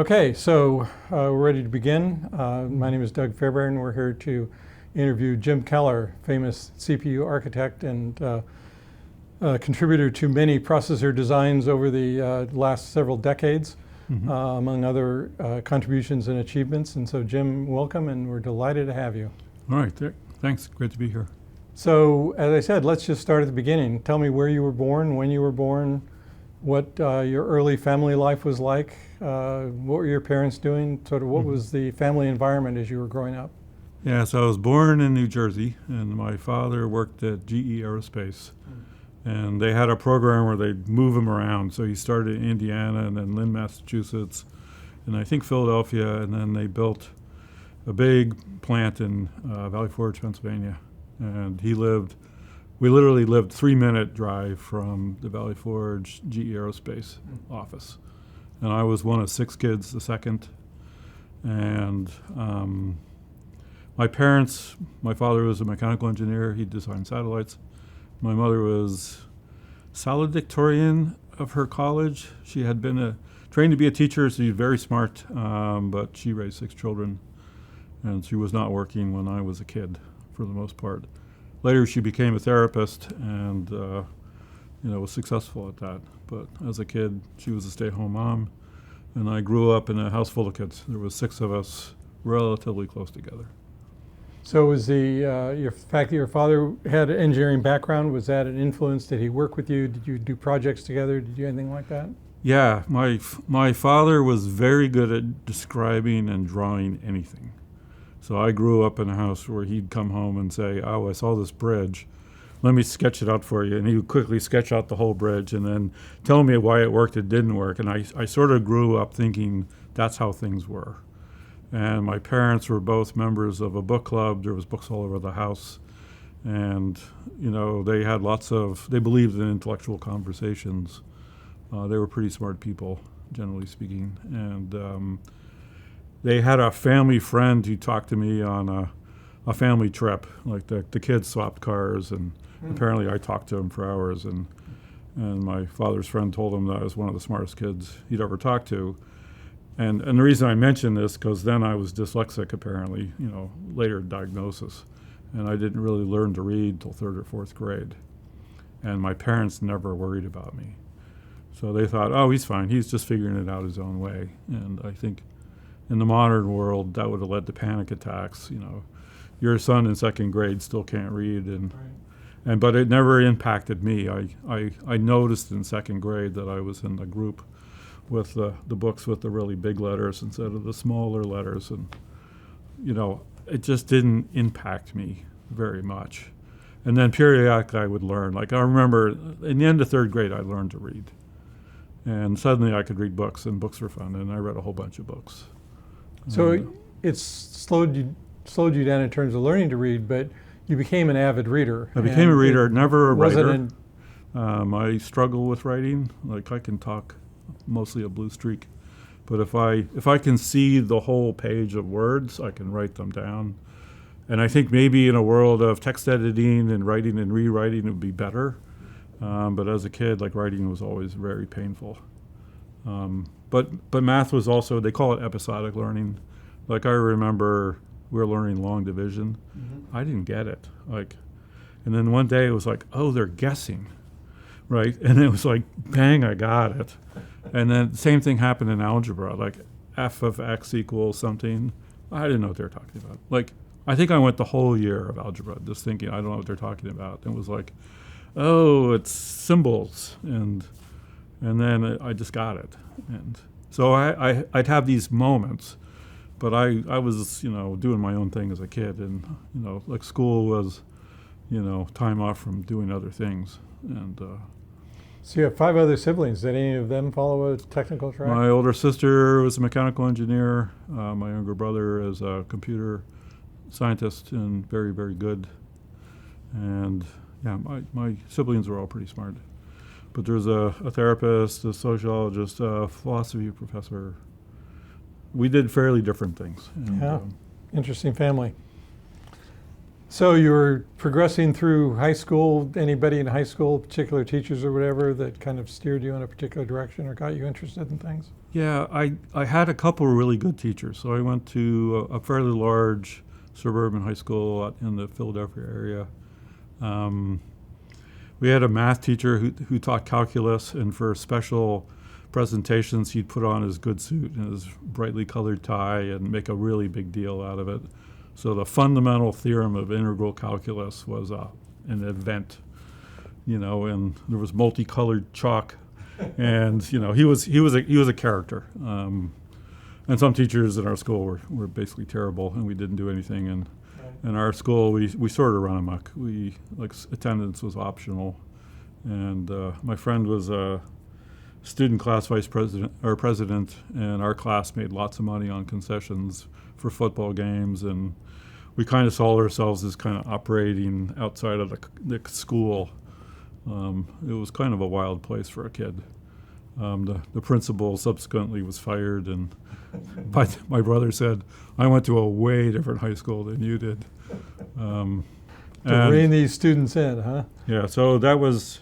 Okay, so we're ready to begin. My name is Doug Fairbairn. We're here to interview Jim Keller, famous CPU architect and contributor to many processor designs over the last several decades, among other contributions and achievements. And so, Jim, welcome, and we're delighted to have you. All right, thanks. Great to be here. So, as I said, let's just start at the beginning. Tell me where you were born, when you were born, what your early family life was like, what were your parents doing, sort of what was the family environment as you were growing up? Yeah, so I was born in New Jersey, and my father worked at GE Aerospace. And they had a program where they'd move him around. So he started in Indiana and then Lynn, Massachusetts, and I think Philadelphia, and then they built a big plant in Valley Forge, Pennsylvania. And we literally lived 3-minute drive from the Valley Forge GE Aerospace office. And I was one of 6 kids, the second. And my father was a mechanical engineer. He designed satellites. My mother was valedictorian of her college. She had been trained to be a teacher, so she's very smart, but she raised 6 children, and she was not working when I was a kid, for the most part. Later, she became a therapist and was successful at that. But as a kid, she was a stay-at-home mom, and I grew up in a house full of kids. There was 6 of us, relatively close together. So was your fact that your father had an engineering background, was that an influence? Did he work with you? Did you do projects together? Did you do anything like that? Yeah, my father was very good at describing and drawing anything. So I grew up in a house where he'd come home and say, "Oh, I saw this bridge. Let me sketch it out for you." And he would quickly sketch out the whole bridge and then tell me why it worked, it didn't work. And I sort of grew up thinking that's how things were. And my parents were both members of a book club. There was books all over the house. And, they had they believed in intellectual conversations. They were pretty smart people, generally speaking. And they had a family friend who talked to me on a family trip. Like the kids swapped cars, and apparently I talked to him for hours. And my father's friend told him that I was one of the smartest kids he'd ever talked to. And the reason I mention this, because then I was dyslexic, apparently, later diagnosis. And I didn't really learn to read till 3rd or 4th grade. And my parents never worried about me. So they thought, oh, he's fine. He's just figuring it out his own way. And I think in the modern world, that would have led to panic attacks. Your son in 2nd grade still can't read. But it never impacted me. I noticed in 2nd grade that I was in the group with the books with the really big letters instead of the smaller letters. And, it just didn't impact me very much. And then periodically I would learn. Like I remember in the end of 3rd grade, I learned to read. And suddenly I could read books, and books were fun, and I read a whole bunch of books. So it's slowed you down in terms of learning to read, but you became an avid reader. I became a reader, never a writer. I struggle with writing. Like I can talk mostly a blue streak, but if I can see the whole page of words, I can write them down. And I think maybe in a world of text editing and writing and rewriting, it would be better. But as a kid, like writing was always very painful. But math was also, they call it episodic learning. Like I remember we were learning long division. I didn't get it. And then one day it was like, oh, they're guessing, right? And it was like, bang, I got it. And then the same thing happened in algebra, like f of x equals something. I didn't know what they were talking about. Like, I think I went the whole year of algebra just thinking, I don't know what they're talking about. And it was like, oh, it's symbols. And then I just got it. And so I'd have these moments, but I was, doing my own thing as a kid. And, like school was, time off from doing other things. And so you have 5 other siblings. Did any of them follow a technical track? My older sister was a mechanical engineer. My younger brother is a computer scientist and very, very good. And yeah, my siblings were all pretty smart. But there's a therapist, a sociologist, a philosophy professor. We did fairly different things. And, interesting family. So you were progressing through high school. Anybody in high school, particular teachers or whatever, that kind of steered you in a particular direction or got you interested in things? Yeah, I had a couple of really good teachers. So I went to a fairly large suburban high school in the Philadelphia area. We had a math teacher who taught calculus, and for special presentations, he'd put on his good suit and his brightly colored tie and make a really big deal out of it. So the fundamental theorem of integral calculus was an event, and there was multicolored chalk, and he was a character. And some teachers in our school were basically terrible, and we didn't do anything. And in our school, we sort of ran amok. Attendance was optional, and my friend was a student class vice president or president, and our class made lots of money on concessions for football games, and we kind of saw ourselves as kind of operating outside of the school. It was kind of a wild place for a kid. The principal subsequently was fired, and my brother said, "I went to a way different high school than you did." To rein these students in, huh? Yeah, so that was,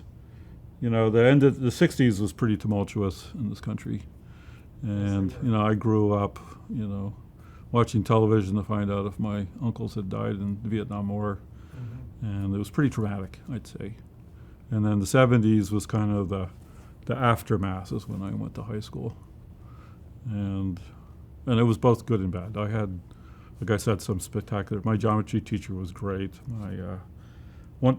the end of the 60s was pretty tumultuous in this country. And, I grew up, watching television to find out if my uncles had died in the Vietnam War. Mm-hmm. And it was pretty traumatic, I'd say. And then the 70s was kind of the aftermath is when I went to high school. And it was both good and bad. I had, like I said, some spectacular, my geometry teacher was great.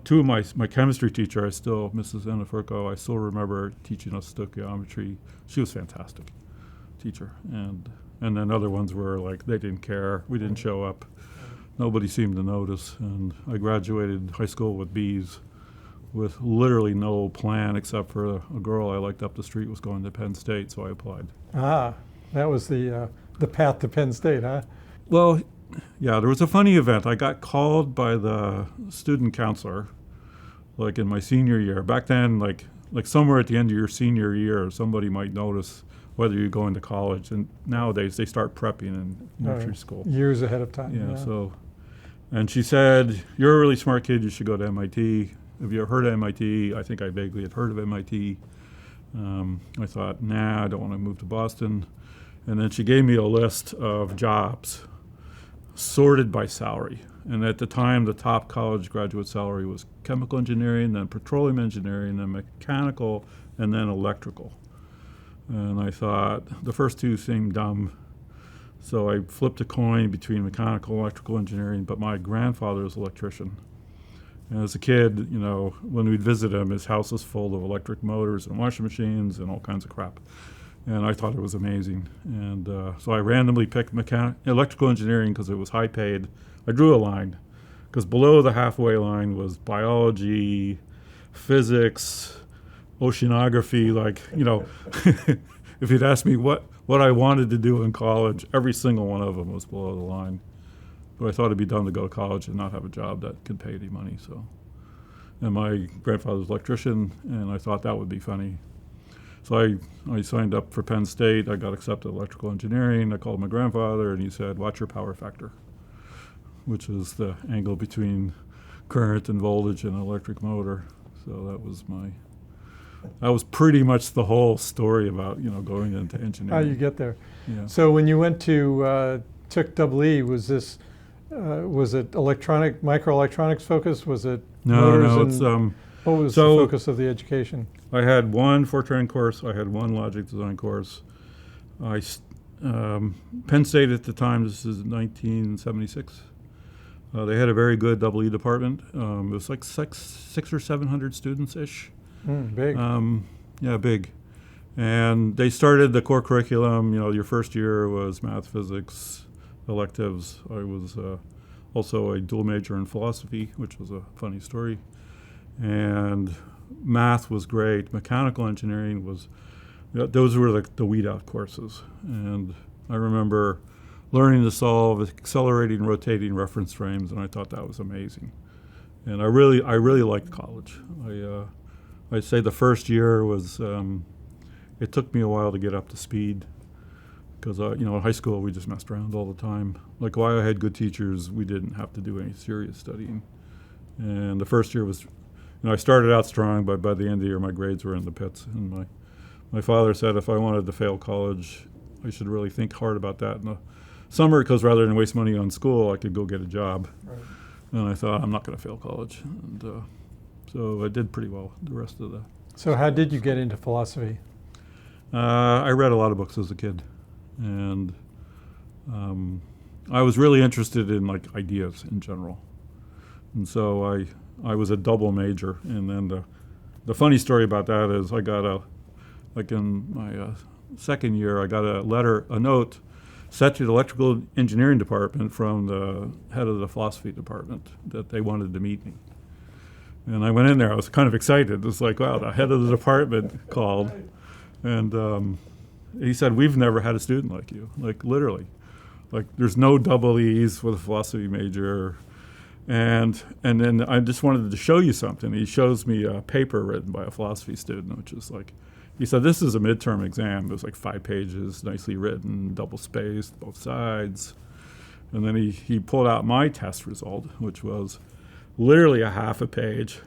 Two of my chemistry teacher, Mrs. Enifurco, I still remember teaching us stoichiometry. She was fantastic teacher. And then other ones were like, they didn't care. We didn't show up. Nobody seemed to notice. And I graduated high school with B's with literally no plan except for a girl I liked up the street was going to Penn State, so I applied. Ah, that was the path to Penn State, huh? Well, yeah, there was a funny event. I got called by the student counselor, like in my senior year. Back then, like somewhere at the end of your senior year, somebody might notice whether you're going to college. And nowadays, they start prepping in nursery school. Years ahead of time. Yeah, so, and she said, "You're a really smart kid. You should go to MIT. Have you ever heard of MIT?" I think I vaguely had heard of MIT. I thought, nah, I don't want to move to Boston. And then she gave me a list of jobs sorted by salary. And at the time, the top college graduate salary was chemical engineering, then petroleum engineering, then mechanical, and then electrical. And I thought the first two seemed dumb. So I flipped a coin between mechanical and electrical engineering, but my grandfather was an electrician. And as a kid, when we'd visit him, his house was full of electric motors and washing machines and all kinds of crap. And I thought it was amazing. And so I randomly picked electrical engineering because it was high paid. I drew a line because below the halfway line was biology, physics, oceanography. If you'd asked me what I wanted to do in college, every single one of them was below the line. But I thought it'd be dumb to go to college and not have a job that could pay any money. So, and my grandfather was an electrician, and I thought that would be funny. So I signed up for Penn State. I got accepted to electrical engineering. I called my grandfather, and he said, "Watch your power factor," which is the angle between current and voltage in an electric motor. So that was pretty much the whole story about going into engineering. How you get there. Yeah. So when you went to took double E, was it microelectronics focused? Was it motors? No. What was the focus of the education? I had one Fortran course. I had one logic design course. Penn State at the time, this is 1976. They had a very good double E department. It was like 600 or 700 students-ish. Big. Yeah, big. And they started the core curriculum. Your first year was math, physics, electives. I was also a dual major in philosophy, which was a funny story. And math was great. Mechanical engineering those were the weed out courses. And I remember learning to solve accelerating, rotating reference frames, and I thought that was amazing. And I really liked college. I'd say the first year was, it took me a while to get up to speed Because, in high school, we just messed around all the time. Like, while I had good teachers, we didn't have to do any serious studying. And the first year was, I started out strong, but by the end of the year, my grades were in the pits. And my father said if I wanted to fail college, I should really think hard about that in the summer, because rather than waste money on school, I could go get a job. Right. And I thought, I'm not going to fail college. And so I did pretty well the rest of the... So how did you get into philosophy? I read a lot of books as a kid. And I was really interested in, like, ideas in general. And so I was a double major. And then the funny story about that is I got in my second year, I got a note sent to the electrical engineering department from the head of the philosophy department that they wanted to meet me. And I went in there, I was kind of excited. It's like, wow, the head of the department called. And he said, we've never had a student like you, like literally. Like there's no double E's with a philosophy major. And then I just wanted to show you something. He shows me a paper written by a philosophy student, which is like, he said, this is a midterm exam. It was like 5 pages, nicely written, double spaced, both sides. And then he pulled out my test result, which was literally a half a page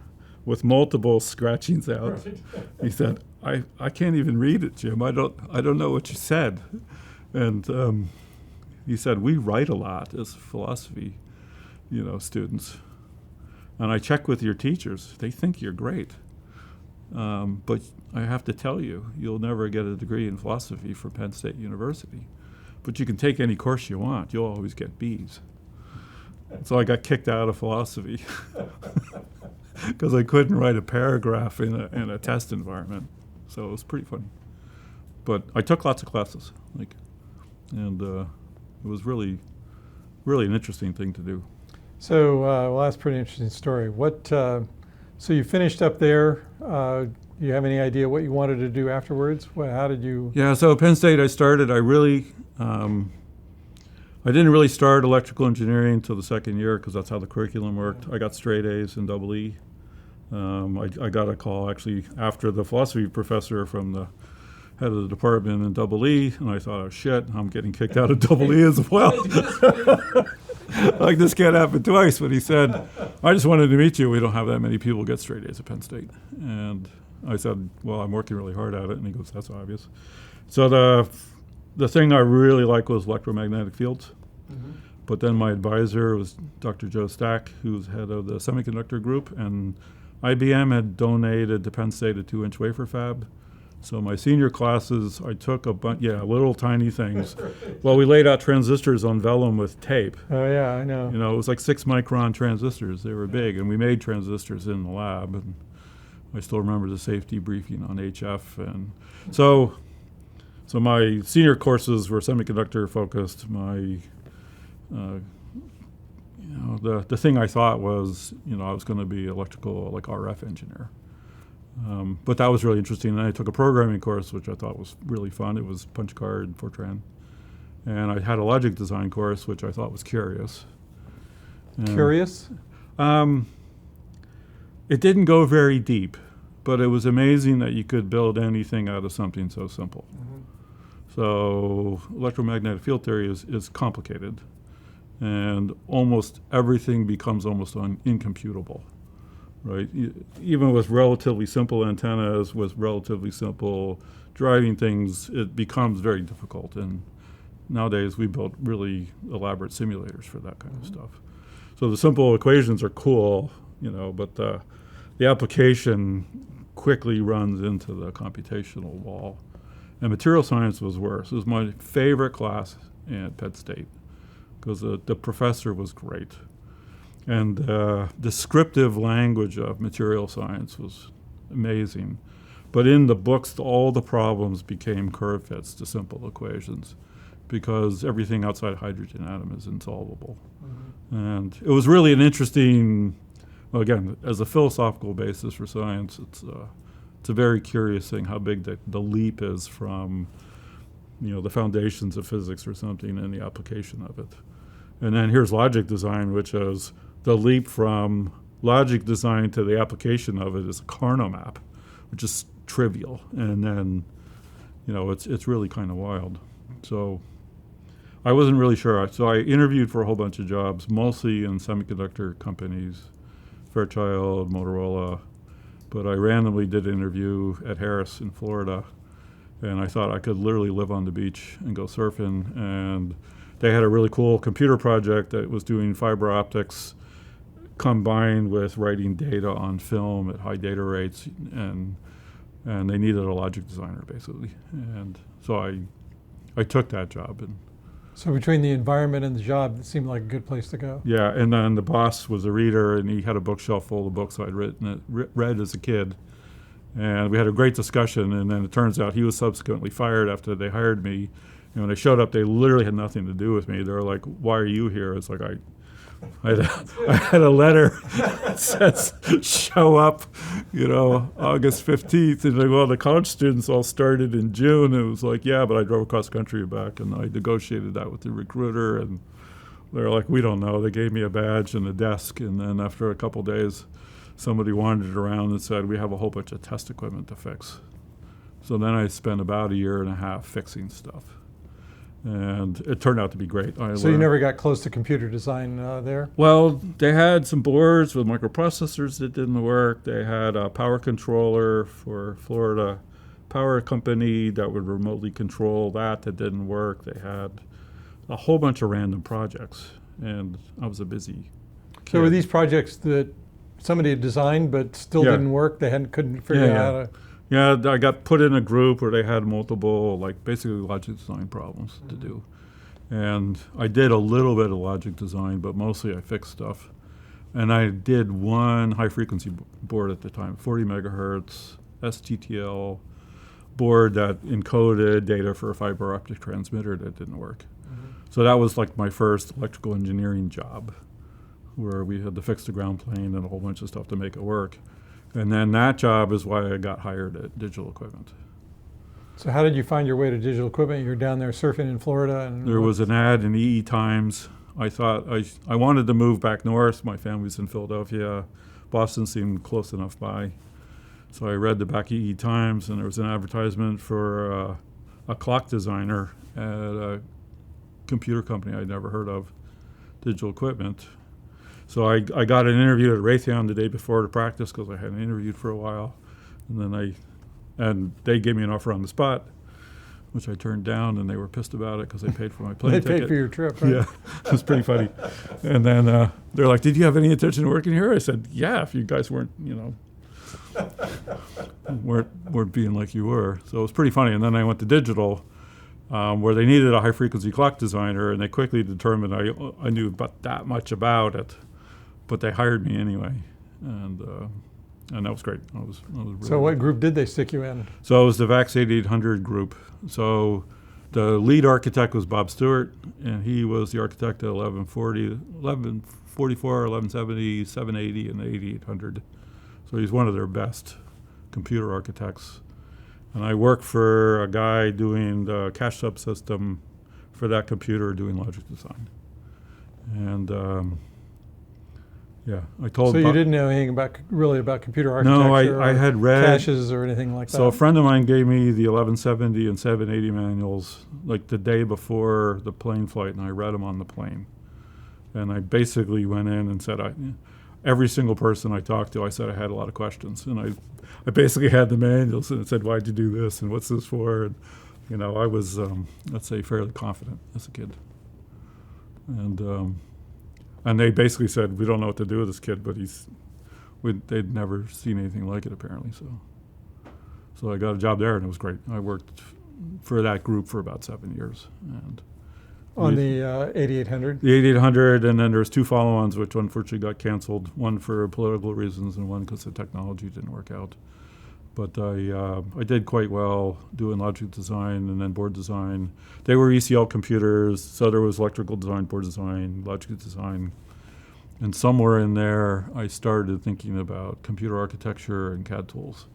with multiple scratchings out. Right. He said, I can't even read it, Jim. I don't know what you said. And he said, we write a lot as philosophy, students. And I check with your teachers. They think you're great. But I have to tell you, you'll never get a degree in philosophy from Penn State University. But you can take any course you want. You'll always get B's. So I got kicked out of philosophy because I couldn't write a paragraph in a test environment. So it was pretty funny. But I took lots of classes, and it was really, really an interesting thing to do. So, well, that's a pretty interesting story. So you finished up there. Do you have any idea what you wanted to do afterwards? How did you? Yeah, so Penn State, I didn't really start electrical engineering until the second year because that's how the curriculum worked. I got straight A's and double E. I got a call actually after the philosophy professor from the head of the department in double E, and I thought, oh shit, I'm getting kicked out of double E as well. Like this can't happen twice. But he said, I just wanted to meet you. We don't have that many people get straight A's at Penn State. And I said, well, I'm working really hard at it. And he goes, that's obvious. So the thing I really liked was electromagnetic fields. Mm-hmm. But then my advisor was Dr. Joe Stack, who's head of the Semiconductor group, and IBM had donated to Penn State a 2-inch wafer fab. So my senior classes, I took little tiny things. Well, we laid out transistors on vellum with tape. Oh yeah, I know. It was like 6-micron transistors. They were big, and we made transistors in the lab. And I still remember the safety briefing on HF. And so my senior courses were semiconductor focused. My the thing I thought was, I was going to be electrical, like RF engineer. But that was really interesting. And then I took a programming course, which I thought was really fun. It was punch card, Fortran. And I had a logic design course, which I thought was curious. Curious? It didn't go very deep, but it was amazing that you could build anything out of something so simple. Mm-hmm. So electromagnetic field theory is complicated, and almost everything becomes almost incomputable. Right, even with relatively simple antennas, with relatively simple driving things, it becomes very difficult. And nowadays, we build really elaborate simulators for that kind of stuff. So the simple equations are cool, but the application quickly runs into the computational wall. And material science was worse. It was my favorite class at Penn State because the professor was great. And the descriptive language of material science was amazing. But in the books, all the problems became curve fits to simple equations because everything outside a hydrogen atom is insolvable. Mm-hmm. And it was really an interesting, again, as a philosophical basis for science, it's a very curious thing how big the leap is from, the foundations of physics or something and the application of it. And then here's logic design, which is the leap from logic design to the application of it is a Carnot map, which is trivial. And then, it's really kind of wild. So I wasn't really sure. So I interviewed for a whole bunch of jobs, mostly in semiconductor companies, Fairchild, Motorola. But I randomly did an interview at Harris in Florida, and I thought I could literally live on the beach and go surfing. And they had a really cool computer project that was doing fiber optics combined with writing data on film at high data rates, and they needed a logic designer, basically. And so I took that job. And So between the environment and the job, it seemed like a good place to go. yeah, and then the boss was a reader, and he had a bookshelf full of books I'd read as a kid. And we had a great discussion, and then it turns out he was subsequently fired after they hired me. And when I showed up, they literally had nothing to do with me. They were like, "Why are you here?" It's like I had a letter that says, "Show up, August 15th." And like, well, the college students all started in June. And it was like, yeah, but I drove across country and back, and I negotiated that with the recruiter. And they were like, "We don't know." They gave me a badge and a desk. And then after a couple days, somebody wandered around and said, "We have a whole bunch of test equipment to fix." So then I spent about a year and a half fixing stuff. And it turned out to be great. So you never got close to computer design there? Well, they had some boards with microprocessors that didn't work. They had a power controller for Florida power company that would remotely control that didn't work. They had a whole bunch of random projects, and I was a busy kid. So were these projects that somebody had designed but still didn't work? They couldn't figure out how to... Yeah, I got put in a group where they had multiple, basically logic design problems to do. And I did a little bit of logic design, but mostly I fixed stuff. And I did one high-frequency board at the time, 40 megahertz, STTL board that encoded data for a fiber optic transmitter that didn't work. So that was like my first electrical engineering job, where we had to fix the ground plane and a whole bunch of stuff to make it work. And then that job is why I got hired at Digital Equipment. So how did you find your way to Digital Equipment? You're down there surfing in Florida? And there was an ad in EE Times. I thought I wanted to move back north. My family's in Philadelphia. Boston seemed close enough by. So I read the back EE Times, and there was an advertisement for a clock designer at a computer company I'd never heard of, Digital Equipment. So I got an interview at Raytheon the day before to practice because I hadn't interviewed for a while. And then they gave me an offer on the spot, which I turned down, and they were pissed about it because they paid for my plane ticket. They paid for your trip, right? Yeah, it was pretty funny. And then they're like, "Did you have any intention of working here?" I said, "Yeah, if you guys weren't being like you were." So it was pretty funny. And then I went to Digital, where they needed a high-frequency clock designer, and they quickly determined I knew about that much about it. But they hired me anyway, and that was great. I was really So what group did they stick you in? So it was the VAX 8800 group. So the lead architect was Bob Stewart, and he was the architect at 1140, 1144, 1170, 780, and the 8800. So he's one of their best computer architects. And I worked for a guy doing the cache subsystem for that computer, doing logic design. And yeah, I told. So you didn't know anything about computer architecture? No, I had read caches or anything like that. So a friend of mine gave me the 1170 and 780 manuals like the day before the plane flight, and I read them on the plane. And I basically went in and said, every single person I talked to, I said I had a lot of questions, and I basically had the manuals and said, "Why'd you do this? And what's this for?" And I was, let's say, fairly confident as a kid. And they basically said, "We don't know what to do with this kid," but they'd never seen anything like it apparently. So I got a job there, and it was great. I worked for that group for about 7 years. And on the 8800? The 8800, and then there's two follow-ons, which unfortunately got canceled. One for political reasons, and one because the technology didn't work out. But I did quite well doing logic design and then board design. They were ECL computers, so there was electrical design, board design, logic design. And somewhere in there, I started thinking about computer architecture and CAD tools.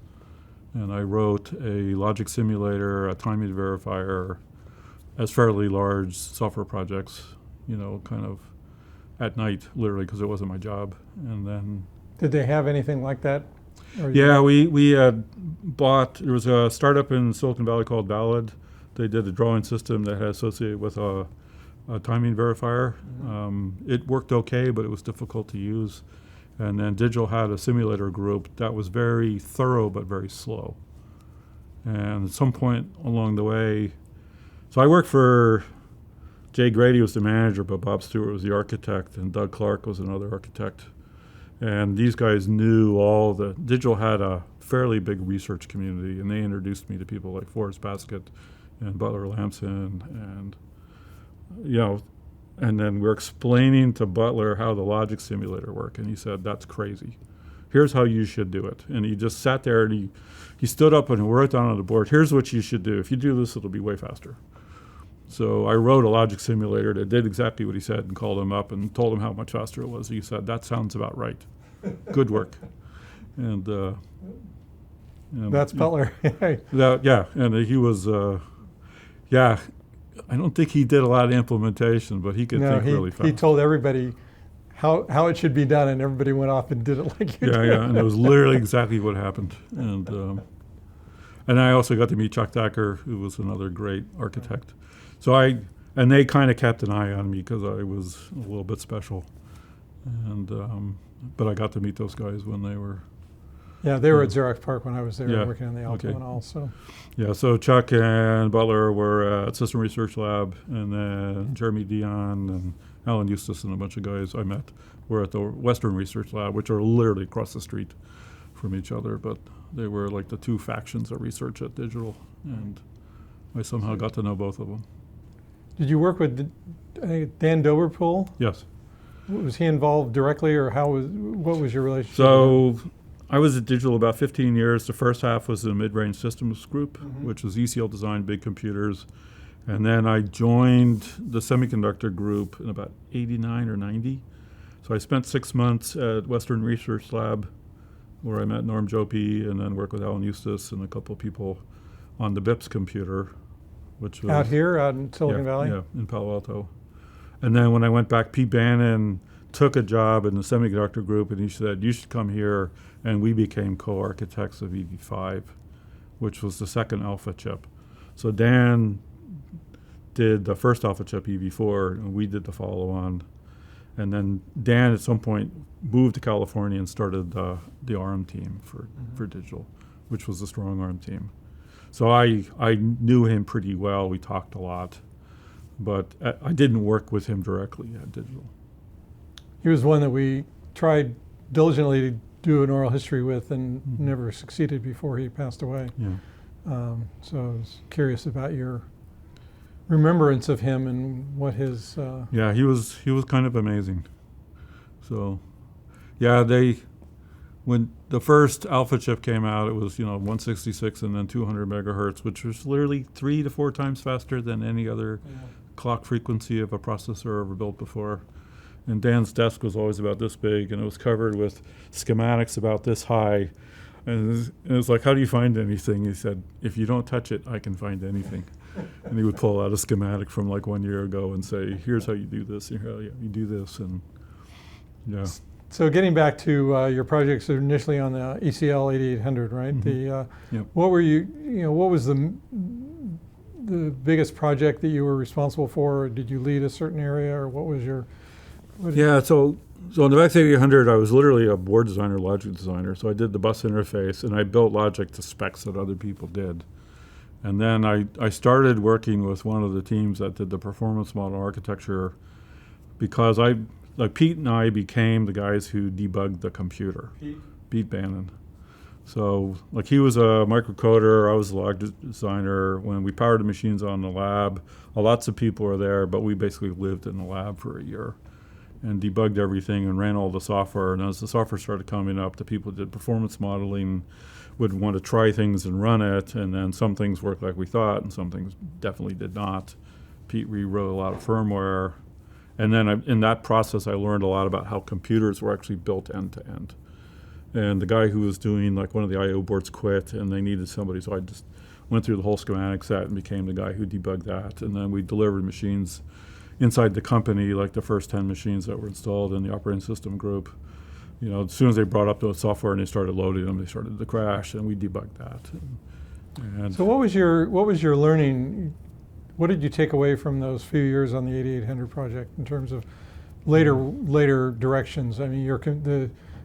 And I wrote a logic simulator, a timing verifier, as fairly large software projects, kind of at night, literally, because it wasn't my job. And then... Did they have anything like that? Yeah, we had bought, there was a startup in Silicon Valley called Valid they did a drawing system that had associated with a timing verifier. It worked okay, but it was difficult to use. And then Digital had a simulator group that was very thorough but very slow. And at some point along the way, so I worked for Jay Grady was the manager, but Bob Stewart was the architect, and Doug Clark was another architect. And these guys knew Digital had a fairly big research community, and they introduced me to people like Forrest Baskett and Butler Lamson, and and then we're explaining to Butler how the logic simulator worked, and he said, "That's crazy. Here's how you should do it." And he just sat there and he stood up and wrote down on the board, "Here's what you should do. If you do this, it'll be way faster." So I wrote a logic simulator that did exactly what he said and called him up and told him how much faster it was. He said, "That sounds about right. Good work." And that's Butler. And he was, I don't think he did a lot of implementation, but he could think really fast. He told everybody how it should be done, and everybody went off and did it like you did. Yeah, and it was literally exactly what happened. And I also got to meet Chuck Thacker, who was another great architect. So they kind of kept an eye on me because I was a little bit special. And but I got to meet those guys when they were. Yeah, they were at Xerox PARC when I was there working on the Alto and all. So. Yeah, so Chuck and Butler were at System Research Lab, and then Jeremy Dion and Alan Eustace and a bunch of guys I met were at the Western Research Lab, which are literally across the street from each other, but they were like the two factions of research at Digital, and I somehow got to know both of them. Did you work with Dan Doberpool? Yes. Was he involved directly, or what was your relationship? So I was at Digital about 15 years. The first half was the mid-range systems group, which was ECL design, big computers. And then I joined the semiconductor group in about 89 or 90. So I spent 6 months at Western Research Lab, where I met Norm Jopi, and then worked with Alan Eustace and a couple of people on the BIPS computer, which was out in Silicon Valley? Yeah, in Palo Alto. And then when I went back, Pete Bannon took a job in the semiconductor group, and he said, "You should come here," and we became co-architects of EV5, which was the second alpha chip. So Dan did the first alpha chip, EV4, and we did the follow-on. And then Dan at some point moved to California and started the ARM team for Digital, which was a strong ARM team. So I knew him pretty well. We talked a lot, but I didn't work with him directly at Digital. He was one that we tried diligently to do an oral history with and never succeeded before he passed away. Yeah. So I was curious about your remembrance of him and what his... Yeah, he was kind of amazing. So, yeah, when the first alpha chip came out, it was 166 and then 200 megahertz, which was literally 3 to 4 times faster than any other clock frequency of a processor ever built before. And Dan's desk was always about this big, and it was covered with schematics about this high. And it was like, "How do you find anything?" He said, "If you don't touch it, I can find anything." And he would pull out a schematic from like 1 year ago and say, "Here's how you do this, and here you do this." And yeah. So getting back to your projects initially on the ECL 8800, right? What were what was the biggest project that you were responsible for? Or did you lead a certain area, or what was your... So on the VAX 8800, I was literally a board designer, logic designer. So I did the bus interface, and I built logic to specs that other people did. And then I started working with one of the teams that did the performance model architecture, because Pete and I became the guys who debugged the computer. Pete Bannon. So he was a microcoder, I was a log designer. When we powered the machines on the lab, lots of people were there, but we basically lived in the lab for a year and debugged everything and ran all the software. And as the software started coming up, the people who did performance modeling would want to try things and run it, and then some things worked like we thought, and some things definitely did not. Pete rewrote a lot of firmware. And then in that process, I learned a lot about how computers were actually built end to end. And the guy who was doing one of the I/O boards quit, and they needed somebody, so I just went through the whole schematic set and became the guy who debugged that. And then we delivered machines inside the company, like the first 10 machines that were installed in the operating system group. As soon as they brought up the software and they started loading them, they started to crash, and we debugged that. And so what was your learning what did you take away from those few years on the 8800 project in terms of later directions? I mean,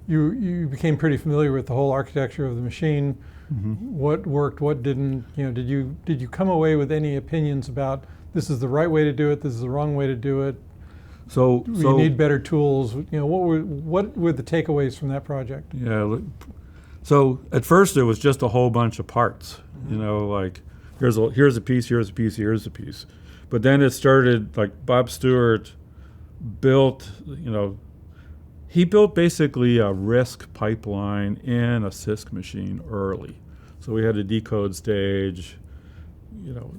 you became pretty familiar with the whole architecture of the machine. What worked, what didn't? Did you come away with any opinions about this is the right way to do it, this is the wrong way to do it? So you need better tools. What were the takeaways from that project? Yeah. So at first it was just a whole bunch of parts. Like here's a piece, here's a piece, here's a piece. But then it started, like Bob Stewart built, he built basically a RISC pipeline in a CISC machine early. So we had a decode stage,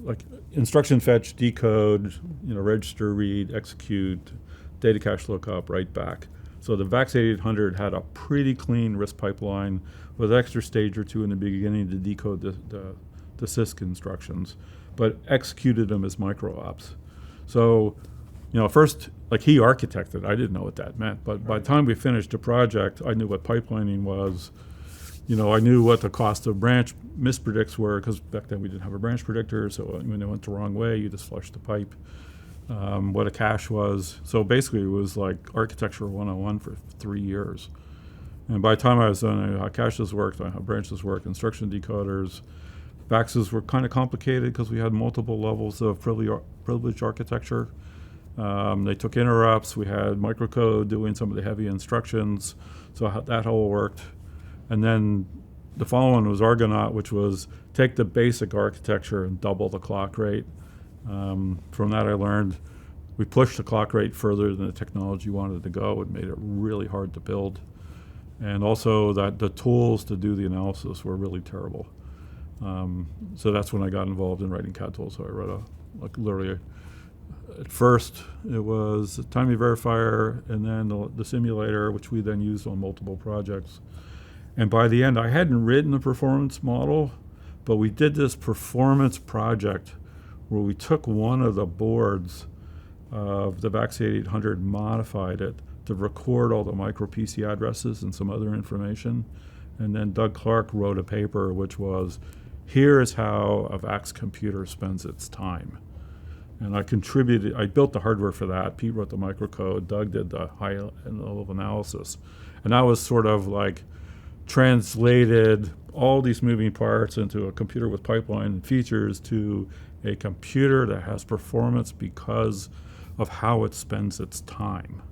like instruction fetch, decode, register, read, execute, data cache lookup, write back. So the VAX 8800 had a pretty clean RISC pipeline with an extra stage or two in the beginning to decode the CISC instructions, but executed them as micro ops. So, first, like he architected, I didn't know what that meant, but by the time we finished the project, I knew what pipelining was. I knew what the cost of branch mispredicts were, because back then we didn't have a branch predictor, so when it went the wrong way, you just flushed the pipe. What a cache was. So basically it was like architecture 101 for 3 years. And by the time I was done, I knew how caches worked, I knew how branches worked, instruction decoders. VAXes were kind of complicated because we had multiple levels of privileged architecture. They took interrupts. We had microcode doing some of the heavy instructions, so that all worked. And then the following was Argonaut, which was take the basic architecture and double the clock rate. From that I learned we pushed the clock rate further than the technology wanted to go. It made it really hard to build. And also that the tools to do the analysis were really terrible. So that's when I got involved in writing CAD tools. So I wrote literally, at first it was a timing verifier and then the simulator, which we then used on multiple projects. And by the end, I hadn't written a performance model, but we did this performance project where we took one of the boards of the VAX 8800, modified it to record all the micro PC addresses and some other information. And then Doug Clark wrote a paper which was, here is how a VAX computer spends its time. And I built the hardware for that. Pete wrote the microcode. Doug did the high level analysis. And that was sort of like translated all these moving parts into a computer with pipeline and features to a computer that has performance because of how it spends its time.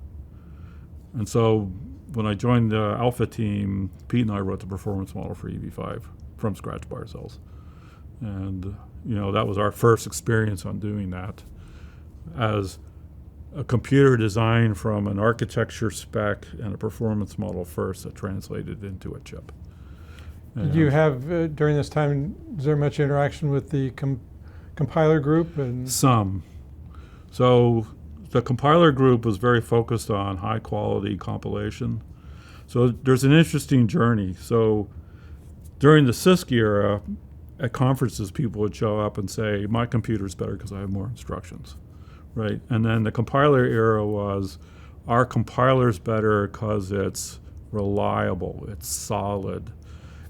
And so when I joined the Alpha team, Pete and I wrote the performance model for EV5 from scratch by ourselves. And that was our first experience on doing that as a computer designed from an architecture spec and a performance model first that translated into a chip. Did you have, during this time, is there much interaction with the compiler group? Some. So the compiler group was very focused on high quality compilation. So there's an interesting journey. So during the CISC era, at conferences, people would show up and say, my computer's better because I have more instructions, right? And then the compiler era was, our compiler's better because it's reliable, it's solid,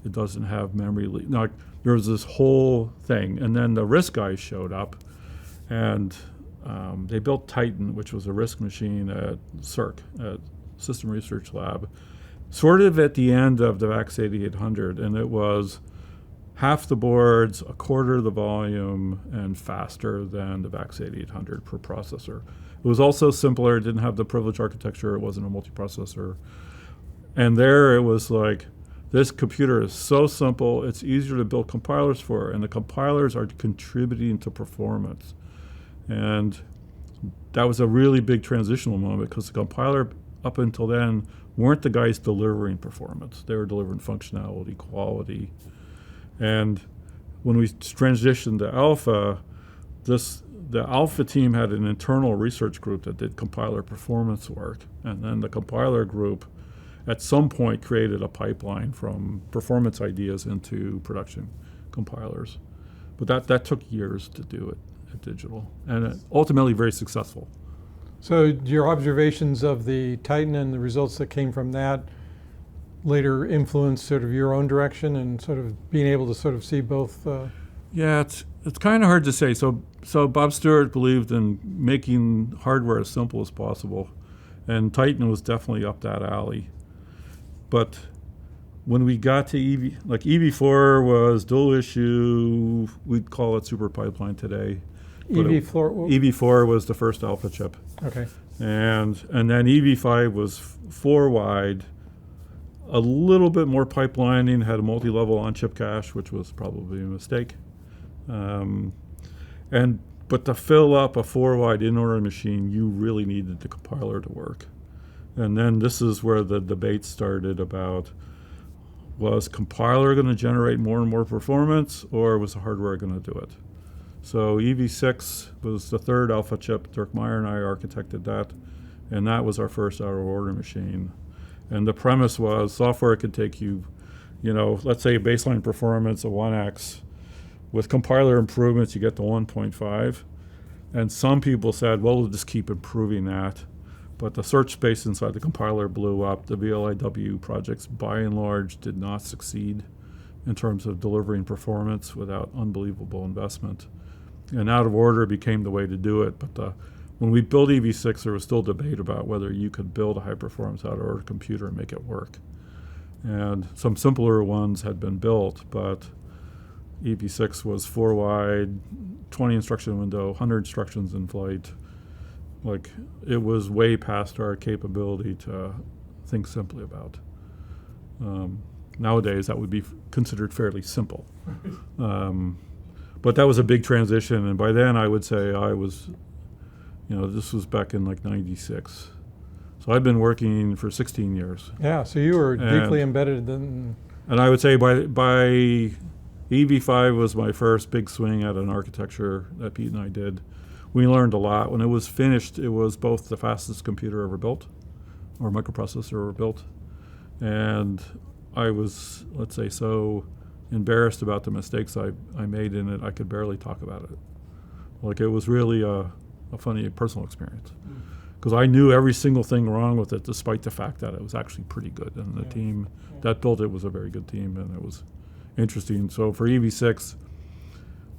it doesn't have memory leak. Now, there was this whole thing. And then the RISC guys showed up, and they built Titan, which was a RISC machine at CERC, at System Research Lab, sort of at the end of the VAX 8800, and it was half the boards, a quarter the volume, and faster than the VAX 8800 per processor. It was also simpler. It didn't have the privileged architecture. It wasn't a multiprocessor. And there it was like, this computer is so simple, it's easier to build compilers for, and the compilers are contributing to performance. And that was a really big transitional moment because the compiler up until then weren't the guys delivering performance. They were delivering functionality, quality. And when we transitioned to Alpha, the Alpha team had an internal research group that did compiler performance work. And then the compiler group at some point created a pipeline from performance ideas into production compilers. But that took years to do it at Digital, and ultimately very successful. So your observations of the Titan and the results that came from that later influenced sort of your own direction and sort of being able to sort of see both? Yeah, it's kind of hard to say. So Bob Stewart believed in making hardware as simple as possible, and Titan was definitely up that alley. But when we got to EV4 was dual issue, we'd call it super pipeline today. EV4 was the first alpha chip. Okay. And then EV5 was 4 wide, a little bit more pipelining, had a multi-level on-chip cache, which was probably a mistake. But to fill up a 4 wide in-order machine, you really needed the compiler to work. And then this is where the debate started about, was compiler going to generate more and more performance, or was the hardware going to do it? So EV6 was the third alpha chip. Dirk Meyer and I architected that, and that was our first out-of-order machine. And the premise was software could take you, let's say baseline performance of 1x. With compiler improvements, you get to 1.5. And some people said, well, we'll just keep improving that. But the search space inside the compiler blew up. The VLIW projects, by and large, did not succeed in terms of delivering performance without unbelievable investment. And out of order became the way to do it. But when we built EV6, there was still debate about whether you could build a high-performance out-of-order computer and make it work. And some simpler ones had been built, but EV6 was 4 wide, 20 instruction window, 100 instructions in flight. Like, it was way past our capability to think simply about. Nowadays, that would be considered fairly simple. But that was a big transition, and by then I would say I was, this was back in like 96. So I've been working for 16 years. Yeah, so you were deeply embedded in... And I would say by EV5 was my first big swing at an architecture that Pete and I did. We learned a lot. When it was finished, it was both the fastest computer ever built, or microprocessor ever built. And I was, let's say, so embarrassed about the mistakes I made in it, I could barely talk about it. Like, it was really a funny personal experience. Because I knew every single thing wrong with it, despite the fact that it was actually pretty good. And the team that built it was a very good team, and it was interesting. So for EV6,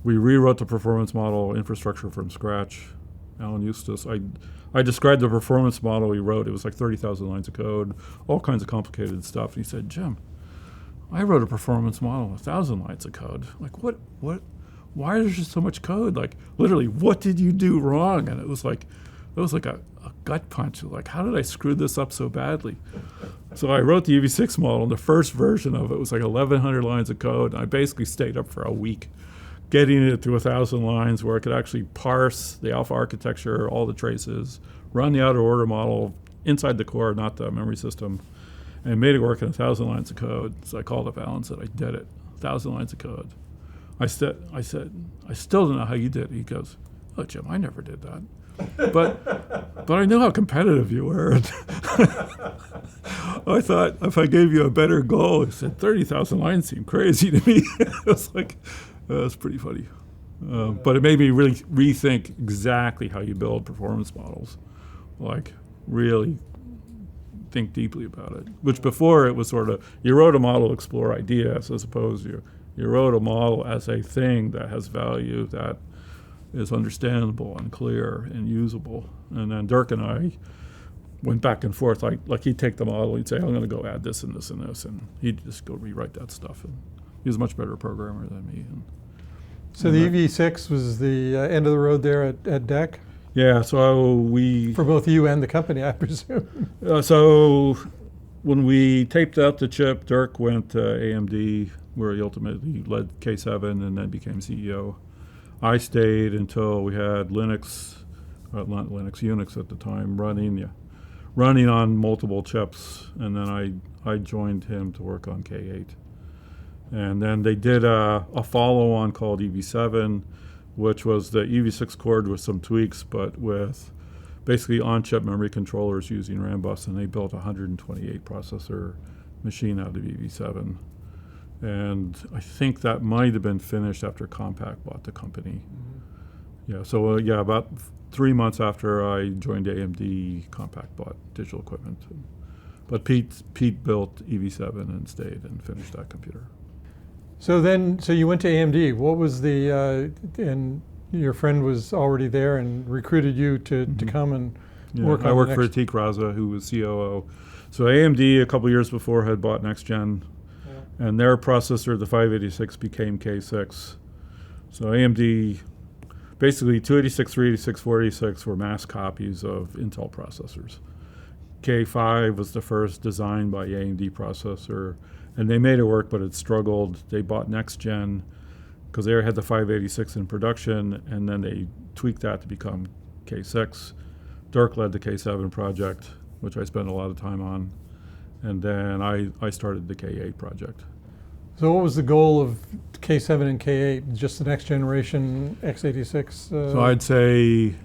we rewrote the performance model infrastructure from scratch. Alan Eustace, I described the performance model he wrote. It was like 30,000 lines of code, all kinds of complicated stuff. And he said, Jim, I wrote a performance model, 1,000 lines of code. Like, what, why is there so much code? Like, literally, what did you do wrong? And it was like a gut punch. Like, how did I screw this up so badly? So I wrote the EV6 model, and the first version of it was like 1,100 lines of code. And I basically stayed up for a week getting it to 1,000 lines where I could actually parse the alpha architecture, all the traces, run the outer order model inside the core, not the memory system, and made it work in 1,000 lines of code. So I called up Alan and said, I did it, 1,000 lines of code. I said, I still don't know how you did it. He goes, oh, Jim, I never did that. But I knew how competitive you were. I thought if I gave you a better goal, he said 30,000 lines seemed crazy to me. It was like, that's pretty funny. But it made me really rethink exactly how you build performance models. Like, really think deeply about it. Which before it was sort of, you wrote a model to explore ideas, as opposed to you wrote a model as a thing that has value, that is understandable and clear and usable. And then Dirk and I went back and forth. Like he'd take the model, he'd say, I'm going to go add this and this and this, and he'd just go rewrite that stuff. And he was a much better programmer than me. So the EV6 was the end of the road there at DEC? Yeah, so we... For both you and the company, I presume. So when we taped out the chip, Dirk went to AMD, where he ultimately led K7 and then became CEO. I stayed until we had Unix at the time, running on multiple chips, and then I joined him to work on K8. And then they did a follow-on called EV7, which was the EV6 core with some tweaks, but with basically on-chip memory controllers using RAM bus, and they built a 128 processor machine out of EV7. And I think that might have been finished after Compaq bought the company. Mm-hmm. Yeah, so about 3 months after I joined AMD, Compaq bought Digital Equipment. But Pete built EV7 and stayed and finished that computer. So you went to AMD. What was and your friend was already there and recruited you to come and work on I worked the for next. Atik Raza, who was COO. So AMD a couple years before had bought NextGen, and their processor, the 586, became K6. So AMD, basically 286, 386, 486 were mass copies of Intel processors. K5 was the first designed by AMD processor, and they made it work, but it struggled. They bought NextGen because they had the 586 in production, and then they tweaked that to become K6. Dirk led the K7 project, which I spent a lot of time on, and then I started the K8 project. So what was the goal of K7 and K8? Just the next generation x86? So I'd say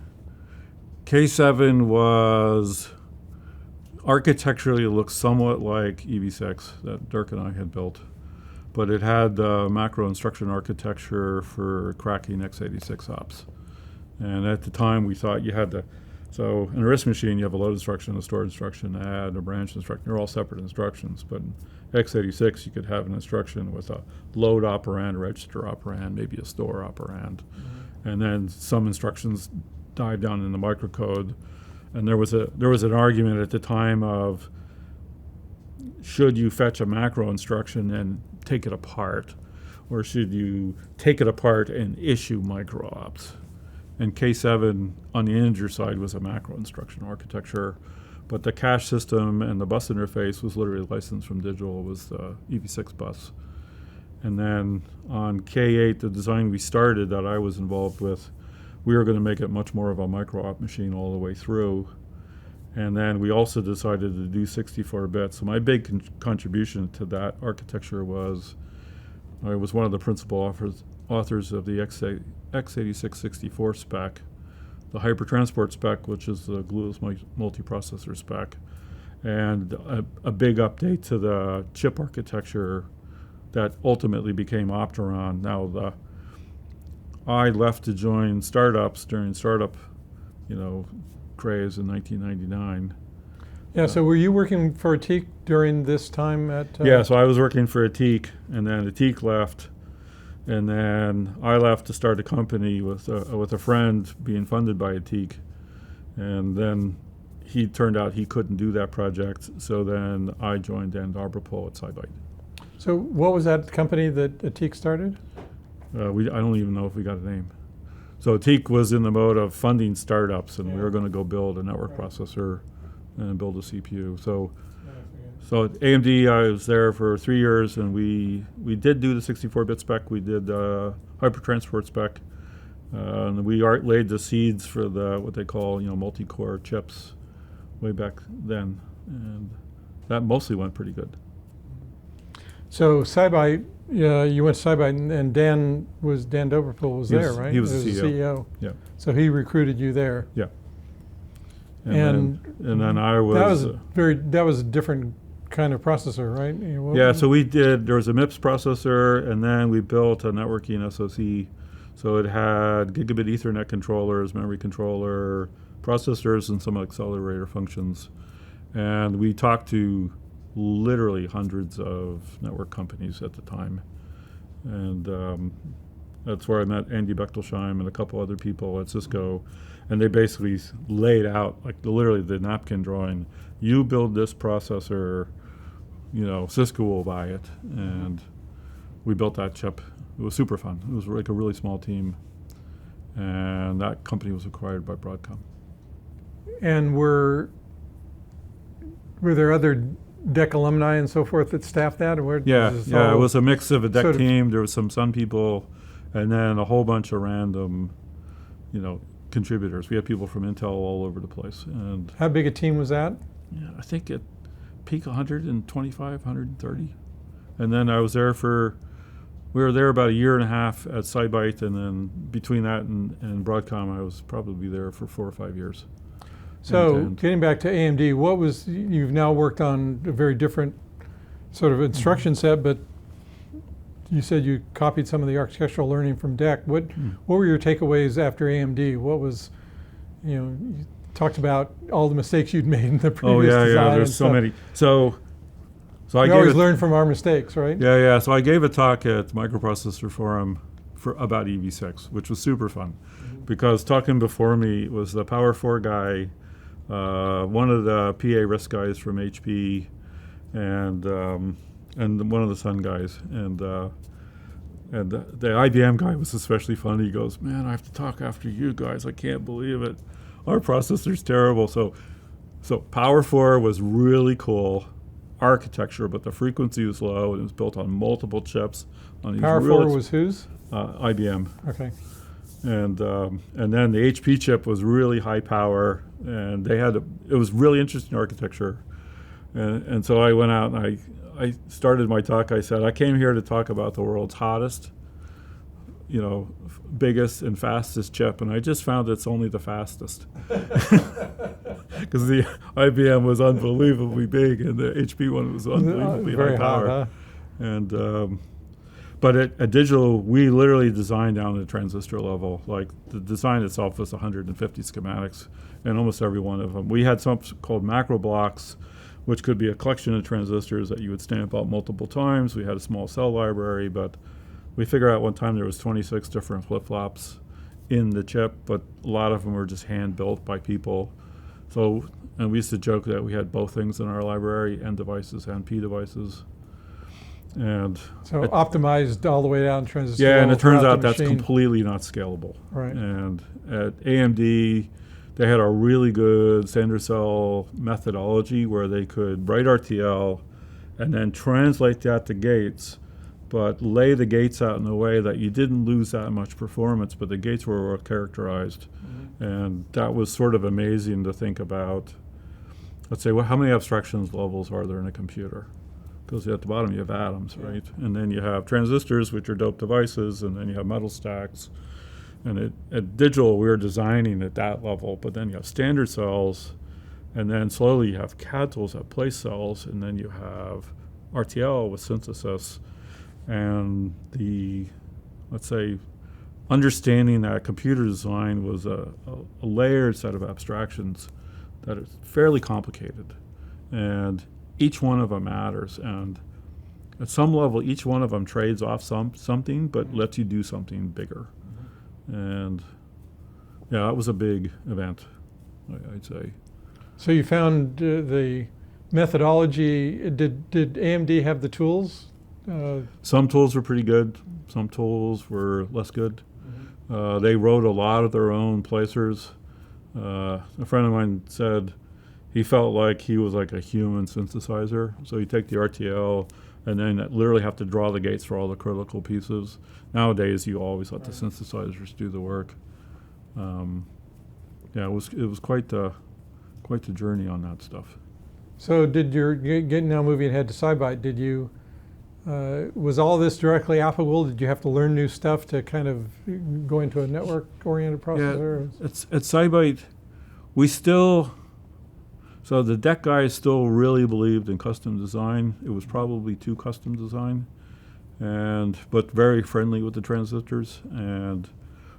K7 was architecturally, it looked somewhat like EV6 that Dirk and I had built, but it had the macro instruction architecture for cracking x86 ops. And at the time, we thought you had to. So in a RISC machine, you have a load instruction, a store instruction, add, a branch instruction. They're all separate instructions. But in x86, you could have an instruction with a load operand, register operand, maybe a store operand. And then some instructions dive down in the microcode. And there was an argument at the time of, should you fetch a macro instruction and take it apart, or should you take it apart and issue micro ops? And K7 on the integer side was a macro instruction architecture, but the cache system and the bus interface was literally licensed from Digital, was the EV6 bus. And then on K8, the design we started that I was involved with, we were going to make it much more of a micro op machine all the way through. And then we also decided to do 64-bit. So my big contribution to that architecture was I was one of the principal authors of the x86 64 spec, the hypertransport spec, which is the glueless multiprocessor spec, and a big update to the chip architecture that ultimately became Opteron. Now, I left to join startups during startup, craze in 1999. Yeah, so were you working for Atik during this time at? Yeah, so I was working for Atik, and then Atik left, and then I left to start a company with a friend being funded by Atik, and then he turned out he couldn't do that project, so then I joined Dan Darbrapol at SiByte. So what was that company that Atik started? I don't even know if we got a name. So Atik was in the mode of funding startups, and we were going to go build a network processor and build a CPU. So at AMD, I was there for 3 years, and we did do the 64-bit spec. We did hypertransport spec, and we laid the seeds for what they call multi-core chips way back then, and that mostly went pretty good. So SiByte, you went to SiByte, and Dan Dobrapol was there, right? He was the CEO. CEO. Yeah. So he recruited you there. Yeah. And then I was. That was a different kind of processor, right? Yeah. So there was a MIPS processor, and then we built a networking SoC. So it had gigabit Ethernet controllers, memory controller, processors, and some accelerator functions. And we talked to literally hundreds of network companies at the time. And that's where I met Andy Bechtelsheim and a couple other people at Cisco. And they basically laid out, like literally the napkin drawing, you build this processor, Cisco will buy it. And we built that chip. It was super fun. It was like a really small team. And that company was acquired by Broadcom. And were there other DEC alumni and so forth that staffed that? Or it was a mix of a DEC team. There was some Sun people, and then a whole bunch of random, contributors. We had people from Intel all over the place. And how big a team was that? Yeah, I think at peak 125, 130. And then I was there we were there about a year and a half at SiByte, and then between that and Broadcom, I was probably there for 4 or 5 years. So getting back to AMD, you've now worked on a very different sort of instruction set, but you said you copied some of the architectural learning from DEC. What were your takeaways after AMD? What was, you talked about all the mistakes you'd made in the previous design. There's so many. So So I We gave always it, learn from our mistakes, right? yeah. So I gave a talk at Microprocessor Forum about EV6, which was super fun, because talking before me was the Power 4 guy, one of the PA risk guys from HP, and one of the Sun guys, and the IBM guy was especially funny. He goes, "Man, I have to talk after you guys. I can't believe it. Our processor's terrible." So Power 4 was really cool architecture, but the frequency was low, and it was built on multiple chips. On these Power 4 was whose? IBM. Okay. And then the HP chip was really high power, and it was really interesting architecture. And so I went out and I started my talk. I said, I came here to talk about the world's hottest, biggest and fastest chip, and I just found it's only the fastest. Because the IBM was unbelievably big, and the HP one was unbelievably very high power. hot, huh? And but at Digital, we literally designed down to the transistor level. Like the design itself was 150 schematics, and almost every one of them. We had something called macro blocks, which could be a collection of transistors that you would stamp out multiple times. We had a small cell library, but we figured out one time there was 26 different flip-flops in the chip, but a lot of them were just hand-built by people. So, and we used to joke that we had both things in our library, N devices and P devices. And so optimized all the way down transistor. yeah, and it turns throughout out the that's machine. completely not scalable. Right. And at AMD, they had a really good standard cell methodology where they could write RTL and then translate that to gates, but lay the gates out in a way that you didn't lose that much performance, but the gates were well characterized. And that was sort of amazing to think about. Let's say, well, how many abstractions levels are there in a computer? Because at the bottom you have atoms, right? And then you have transistors, which are doped devices, and then you have metal stacks. And at Digital, we were designing at that level, but then you have standard cells, and then slowly you have CAD tools that place cells, and then you have RTL with synthesis. And let's say, understanding that computer design was a layered set of abstractions that is fairly complicated. And each one of them matters. And at some level, each one of them trades off something, but lets you do something bigger. And yeah, that was a big event, I'd say. So you found the methodology. Did AMD have the tools? Some tools were pretty good. Some tools were less good. They wrote a lot of their own placers. A friend of mine said he felt like he was like a human synthesizer. So you take the RTL and then literally have to draw the gates for all the critical pieces. Nowadays, you always let the synthesizers do the work. Yeah, it was quite the journey on that stuff. So did your now moving ahead to SiByte? Did you was all this directly applicable? Did you have to learn new stuff to kind of go into a network-oriented processor? Yeah, at SiByte, so the DEC guys still really believed in custom design. It was probably too custom design, but very friendly with the transistors. And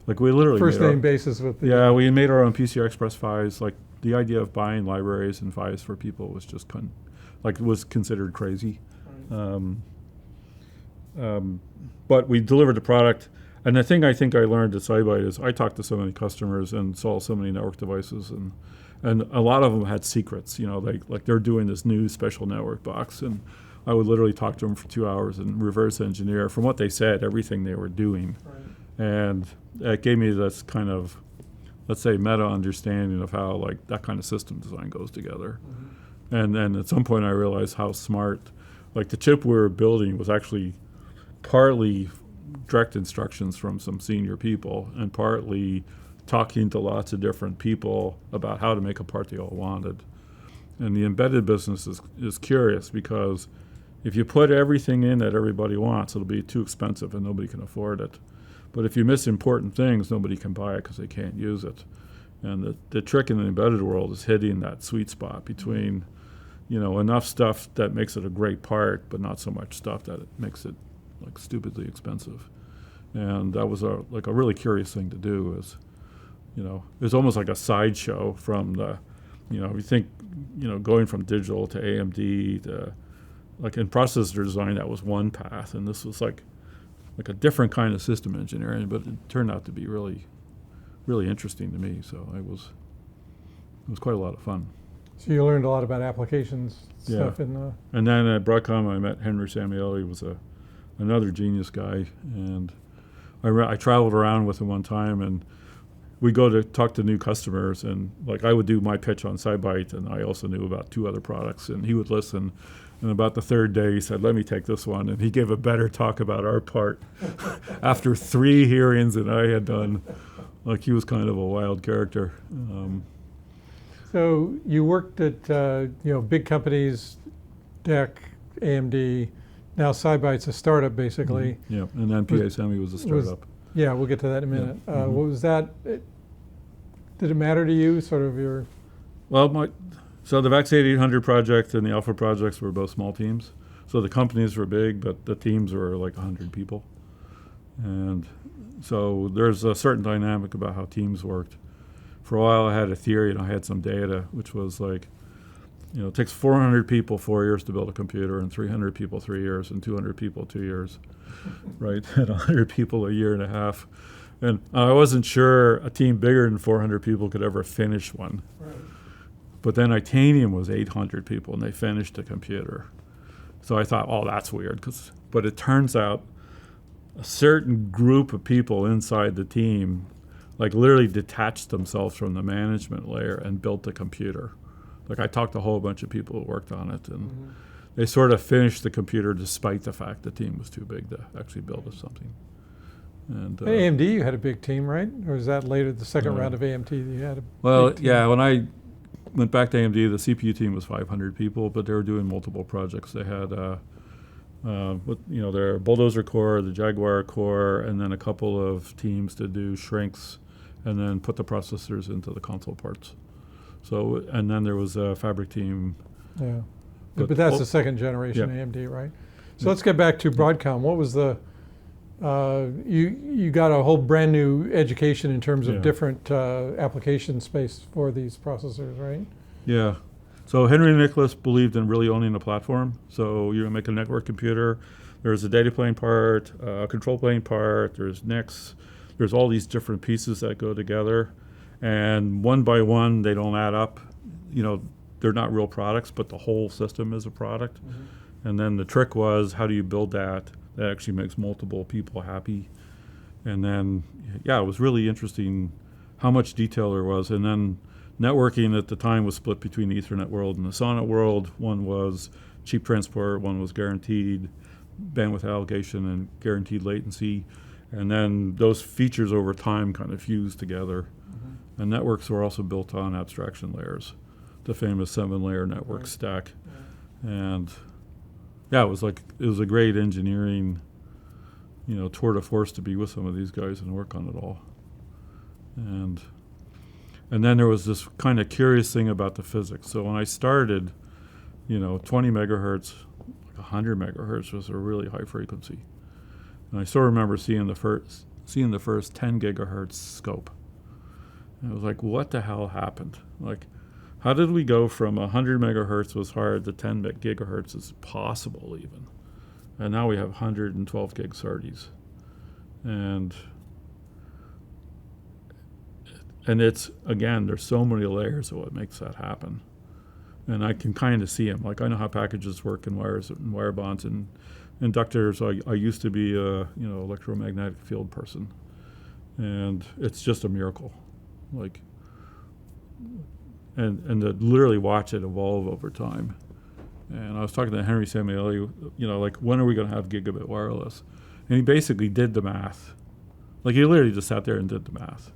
like we literally First name basis with the... Yeah, we made our own PCI Express PHYs. Like the idea of buying libraries and PHYs for people was just was considered crazy. But we delivered the product. And the thing I think I learned at SiByte is I talked to so many customers and saw so many network devices, and a lot of them had secrets. Like they're doing this new special network box, and I would literally talk to them for 2 hours and reverse engineer from what they said everything they were doing. Right. And it gave me this kind of, let's say, meta understanding of how like that kind of system design goes together. And then at some point I realized how smart, like the chip we were building was actually partly direct instructions from some senior people and partly talking to lots of different people about how to make a part they all wanted. And the embedded business is curious because if you put everything in that everybody wants, it'll be too expensive and nobody can afford it. But if you miss important things, nobody can buy it because they can't use it. And the trick in the embedded world is hitting that sweet spot between, enough stuff that makes it a great part, but not so much stuff that it makes it like stupidly expensive. And that was a really curious thing to do. It's almost like a sideshow from the, if you think, going from Digital to AMD to like in processor design, that was one path, and this was like a different kind of system engineering, but it turned out to be really, really interesting to me. So it was quite a lot of fun. So you learned a lot about applications stuff in the... And then at Broadcom, I met Henry Samueli. He was another genius guy, and I traveled around with him one time, and we go to talk to new customers, and like I would do my pitch on SiByte, and I also knew about 2 other products, and he would listen. And about the 3rd day, he said, "Let me take this one," and he gave a better talk about our part after 3 hearings that I had done. Like, he was kind of a wild character. So you worked at big companies, DEC, AMD. Now SiByte's a startup, basically. Mm-hmm. Yeah, and then PA Semi was a startup. Yeah, we'll get to that in a minute. Yeah. Mm-hmm. What was that? Did it matter to you, sort of your... Well, so the VAX 8800 project and the Alpha projects were both small teams. So the companies were big, but the teams were like 100 people. And so there's a certain dynamic about how teams worked. For a while, I had a theory and I had some data, which was like, it takes 400 people 4 years to build a computer, and 300 people 3 years, and 200 people 2 years, right? And 100 people a year and a half. And I wasn't sure a team bigger than 400 people could ever finish one. Right. But then Itanium was 800 people, and they finished a computer. So I thought, oh, that's weird. But it turns out a certain group of people inside the team like literally detached themselves from the management layer and built a computer. Like, I talked to a whole bunch of people who worked on it, and they sort of finished the computer despite the fact the team was too big to actually build something. And AMD, you had a big team, right? Or was that later, the second round of AMD, you had a big team? Yeah, when I went back to AMD, the CPU team was 500 people, but they were doing multiple projects. They had, their Bulldozer core, the Jaguar core, and then a couple of teams to do shrinks, and then put the processors into the console parts. So, and then there was a fabric team. Yeah, but that's the second generation AMD, right? So let's get back to Broadcom. What was the, you got a whole brand new education in terms of different application space for these processors, right? Yeah. So Henry Nicholas believed in really owning a platform. So you're gonna make a network computer. There's a data plane part, a control plane part, there's NICs, there's all these different pieces that go together. And one by one, they don't add up. They're not real products, but the whole system is a product. Mm-hmm. And then the trick was, how do you build that actually makes multiple people happy? And then, it was really interesting how much detail there was. And then networking at the time was split between the Ethernet world and the SONET world. One was cheap transport, one was guaranteed bandwidth allocation and guaranteed latency. And then those features over time kind of fused together. Mm-hmm. And networks were also built on abstraction layers, the famous 7-layer network stack. Yeah. And it was a great engineering, tour de force to be with some of these guys and work on it all. And then there was this kind of curious thing about the physics. So when I started, 20 megahertz, 100 megahertz was a really high frequency. And I still remember seeing the first 10 gigahertz scope. And I was like, what the hell happened? Like, how did we go from 100 megahertz was hard to 10 gigahertz is possible even? And now we have 112 gig SerDes. And it's, again, there's so many layers of what makes that happen. And I can kind of see them. Like, I know how packages work in wires and wire bonds and inductors. I used to be a electromagnetic field person, and it's just a miracle. Like, and to literally watch it evolve over time. And I was talking to Henry Samueli, when are we going to have gigabit wireless? And he basically did the math. Like, he literally just sat there and did the math.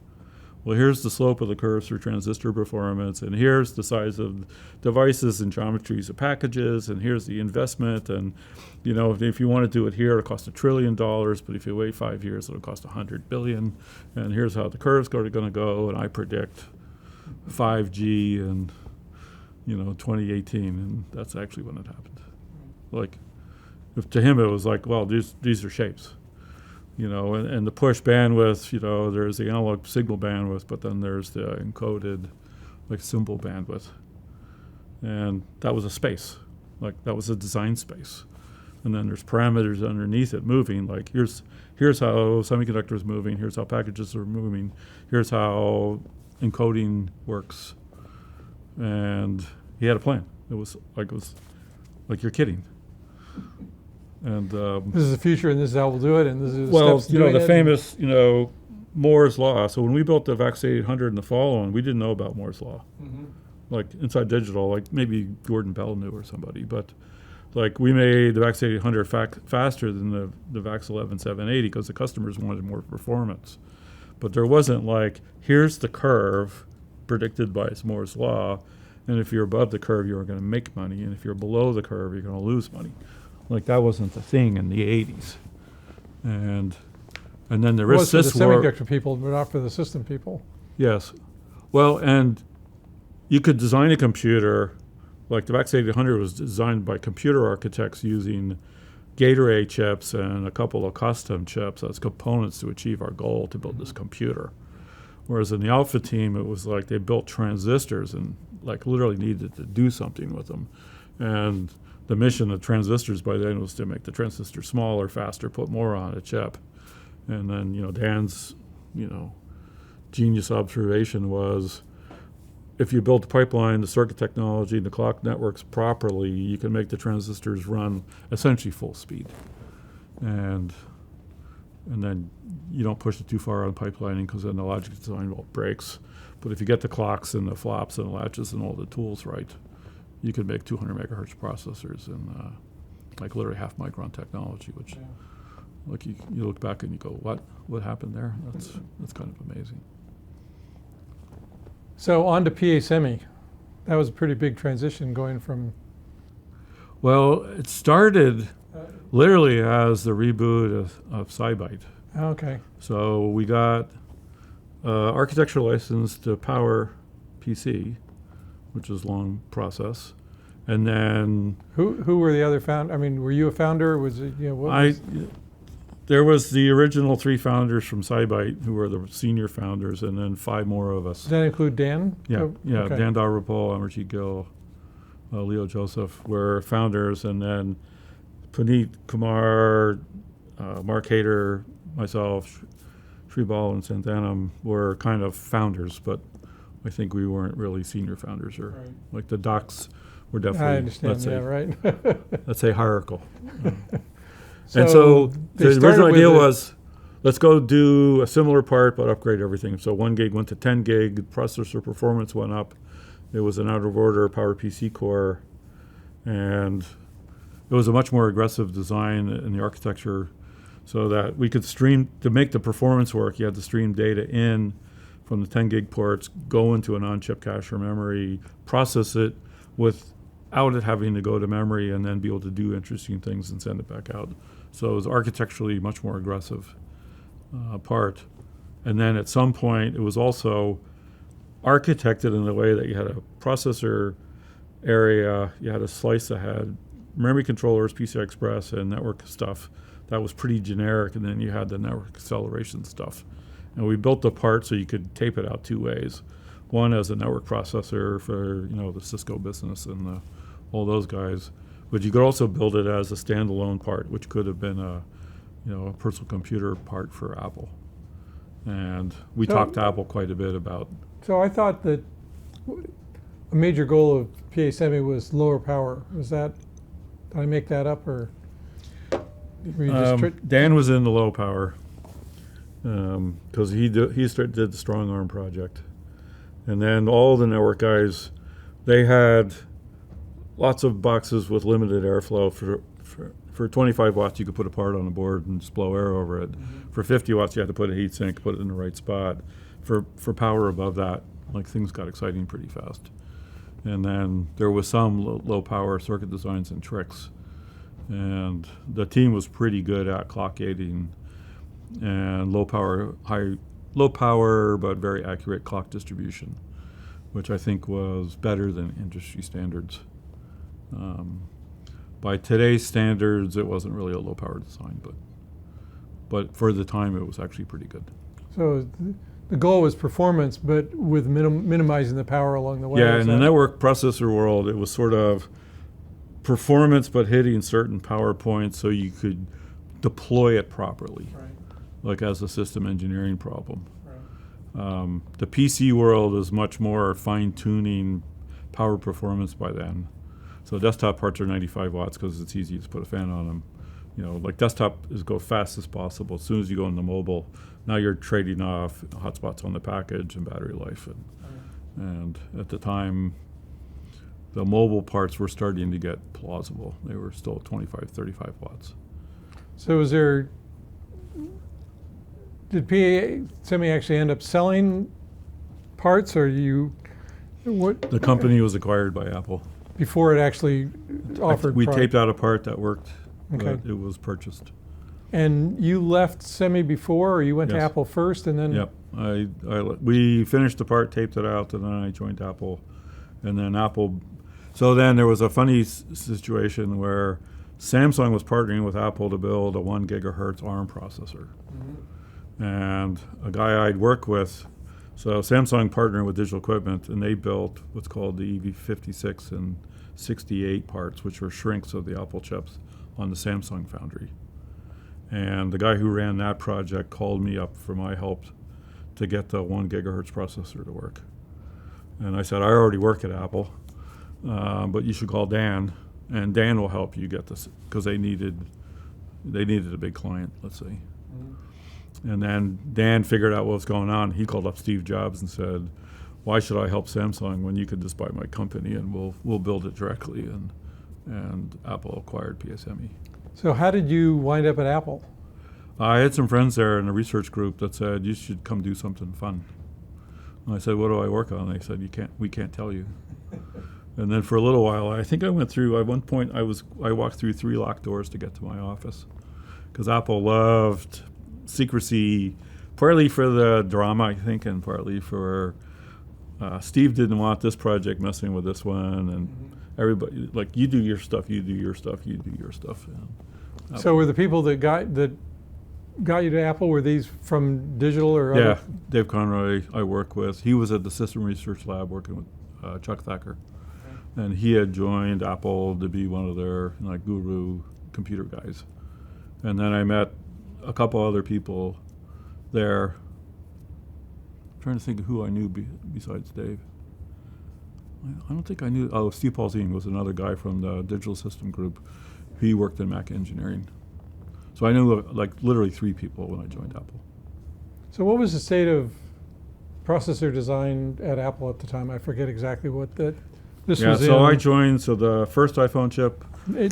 Well, here's the slope of the curves for transistor performance, and here's the size of devices and geometries of packages, and here's the investment. And, if you want to do it here, it'll cost $1 trillion, but if you wait 5 years, it'll cost $100 billion. And here's how the curves are going to go, and I predict 5G in, 2018, and that's actually when it happened. Like, to him, it was like, well, these are shapes. And the push bandwidth, there's the analog signal bandwidth, but then there's the encoded, symbol bandwidth. And that was a space. Like that was a design space. And then there's parameters underneath it moving. Like here's how semiconductors moving. Here's how packages are moving. Here's how encoding works. And he had a plan. It was like you're kidding. And This is the future, and this is how we'll do it, and this is well, steps to doing the it. famous, Moore's law. So when we built the VAX 800 and the follow-on, we didn't know about Moore's law. Mhm. Like Inside Digital, like maybe Gordon Bell knew or somebody, but like we made the VAX 800 faster than the VAX 11780 because the customers wanted more performance. But there wasn't like, here's the curve predicted by Moore's law, and if you're above the curve, you're going to make money, and if you're below the curve, you're going to lose money. Like that wasn't the thing in the 80s. And then the It was for the resist war. semiconductor people, but not for the system people. Yes. Well, and you could design a computer, like the VAX 800 was designed by computer architects using gate array chips and a couple of custom chips as components to achieve our goal to build this computer. Whereas in the Alpha team, it was like they built transistors and like literally needed to do something with them. And the mission of transistors by then was to make the transistor smaller, faster, put more on a chip. And then, Dan's, genius observation was if you build the pipeline, the circuit technology, the clock networks properly, you can make the transistors run essentially full speed. And then you don't push it too far on pipelining because then the logic design breaks. But if you get the clocks and the flops and the latches and all the tools right, you can make 200 megahertz processors in like literally half micron technology, which like you look back and you go, what happened there? That's kind of amazing. So on to PA Semi. That was a pretty big transition going from... Well, it started literally as the reboot of SiByte. Okay. So we got architecture license to power PC, which was a long process. And then... Who were the other founder? I mean, were you a founder? Was it, there was the original 3 founders from SiByte who were the senior founders, and then 5 more of us. Does that include Dan? Yeah, Okay. Dan Dalrymple, Amarjeet Gill, Leo Joseph were founders, and then Puneet Kumar, Mark Hader, myself, Shribal, and Santanam were kind of founders, but I think we weren't really senior founders, or Right. like the docs were definitely, I understand, let's say, right. let's say hierarchical. And so they the started original with idea it- was, let's go do a similar part but upgrade everything. So 1 gig went to 10 gig, processor performance went up. It was an out of order PowerPC core, and it was a much more aggressive design in the architecture so that we could stream, to make the performance work, you had to stream data in from the 10 gig ports, go into an on-chip cache or memory, process it without it having to go to memory, and then be able to do interesting things and send it back out. So it was architecturally much more aggressive part. And then at some point, it was also architected in the way that you had a processor area, you had a slice that had memory controllers, PCI Express, and network stuff. That was pretty generic, and then you had the network acceleration stuff. And we built the part so you could tape it out 2 ways. One as a network processor for the Cisco business and all those guys, but you could also build it as a standalone part, which could have been a personal computer part for Apple. And we talked to Apple quite a bit about. So I thought that a major goal of PA Semi was lower power. Was that, did I make that up, or were you just Dan was in the low power because he did the strong arm project. And then all the network guys, they had lots of boxes with limited airflow. For 25 watts, you could put a part on the board and just blow air over it. Mm-hmm. For 50 watts, you had to put a heat sink, put it in the right spot. For power above that, like, things got exciting pretty fast. And then there was some low power circuit designs and tricks. And the team was pretty good at clock gating and low power but very accurate clock distribution, which I think was better than industry standards. By today's standards, it wasn't really a low power design, but for the time, it was actually pretty good. So the goal was performance, but with minimizing the power along the way. Yeah, in the network processor world, it was sort of performance, but hitting certain power points so you could deploy it properly, Right. like as a system engineering problem. Right. The PC world is much more fine-tuning power performance by then. So desktop parts are 95 watts because it's easy to put a fan on them. You know, like desktop is go fast as possible. As soon as you go into mobile, now you're trading off hotspots on the package and battery life. And at the time, the mobile parts were starting to get plausible. They were still 25, 35 watts. So did PA Semi actually end up selling parts, or what? The company was acquired by Apple. Before it actually offered We product? taped out a part that worked, Okay. but it was purchased. And you left Semi before, or you went to Yes. Apple first, and then? Yep. We finished the part, taped it out, and then I joined Apple. And then Apple. So then there was a funny situation where Samsung was partnering with Apple to build a 1 gigahertz ARM processor. Mm-hmm. And a guy I'd work with, so Samsung partnered with Digital Equipment, and they built what's called the EV56 and 68 parts, which were shrinks of the Apple chips on the Samsung foundry. And the guy who ran that project called me up for my help to get the 1 gigahertz processor to work. And I said, I already work at Apple, but you should call Dan, and Dan will help you get this, because they needed a big client, let's say. Mm-hmm. And then Dan figured out what was going on. He called up Steve Jobs and said, why should I help Samsung when you could just buy my company and we'll build it directly? And Apple acquired PA Semi. So how did you wind up at Apple? I had some friends there in a research group that said, you should come do something fun. And I said, what do I work on? They said, we can't tell you. And then for a little while, I think I went through, at one point I walked through 3 locked doors to get to my office, because Apple loved secrecy, partly for the drama, I think, and partly for Steve didn't want this project messing with this one, and everybody, like, you do your stuff, you do your stuff, you do your stuff. So were the people that got you to Apple, were these from Digital or Yeah, other? Dave Conroy I work with. He was at the System Research Lab working with Chuck Thacker. And he had joined Apple to be one of their guru computer guys. And then I met a couple other people there. I'm trying to think of who I knew besides Dave. I don't think I knew. Oh, Steve Paulzine was another guy from the Digital System Group. He worked in Mac engineering. So I knew literally 3 people when I joined Apple. So what was the state of processor design at Apple at the time? I forget exactly what this was so I in. joined, so the first iPhone chip.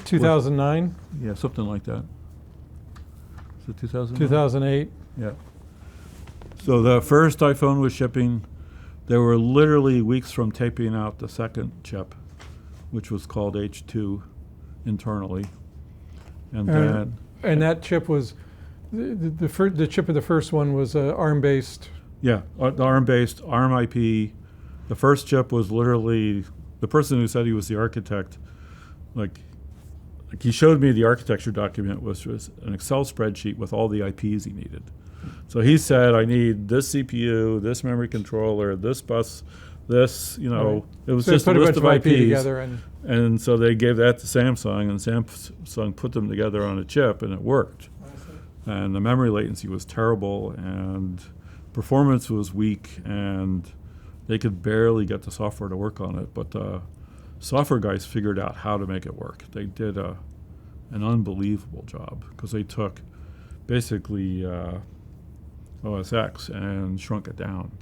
2009? Yeah, something like that. Is it 2000? 2008? Yeah. So the first iPhone was shipping. They were literally weeks from taping out the second chip, which was called H2 internally. And then... And that chip was, the chip of the first one was ARM-based. Yeah, the ARM-based, ARM IP. The first chip was literally, the person who said he was the architect, like he showed me the architecture document, which was an Excel spreadsheet with all the IPs he needed. So he said, I need this CPU, this memory controller, this bus, this, Right. It was So just put a a list bunch of of IP IPs. together And so they gave that to Samsung, and Samsung put them together on a chip, and it worked. And the memory latency was terrible, and performance was weak, and they could barely get the software to work on it. But the software guys figured out how to make it work. They did an unbelievable job, because they took basically OS X and shrunk it down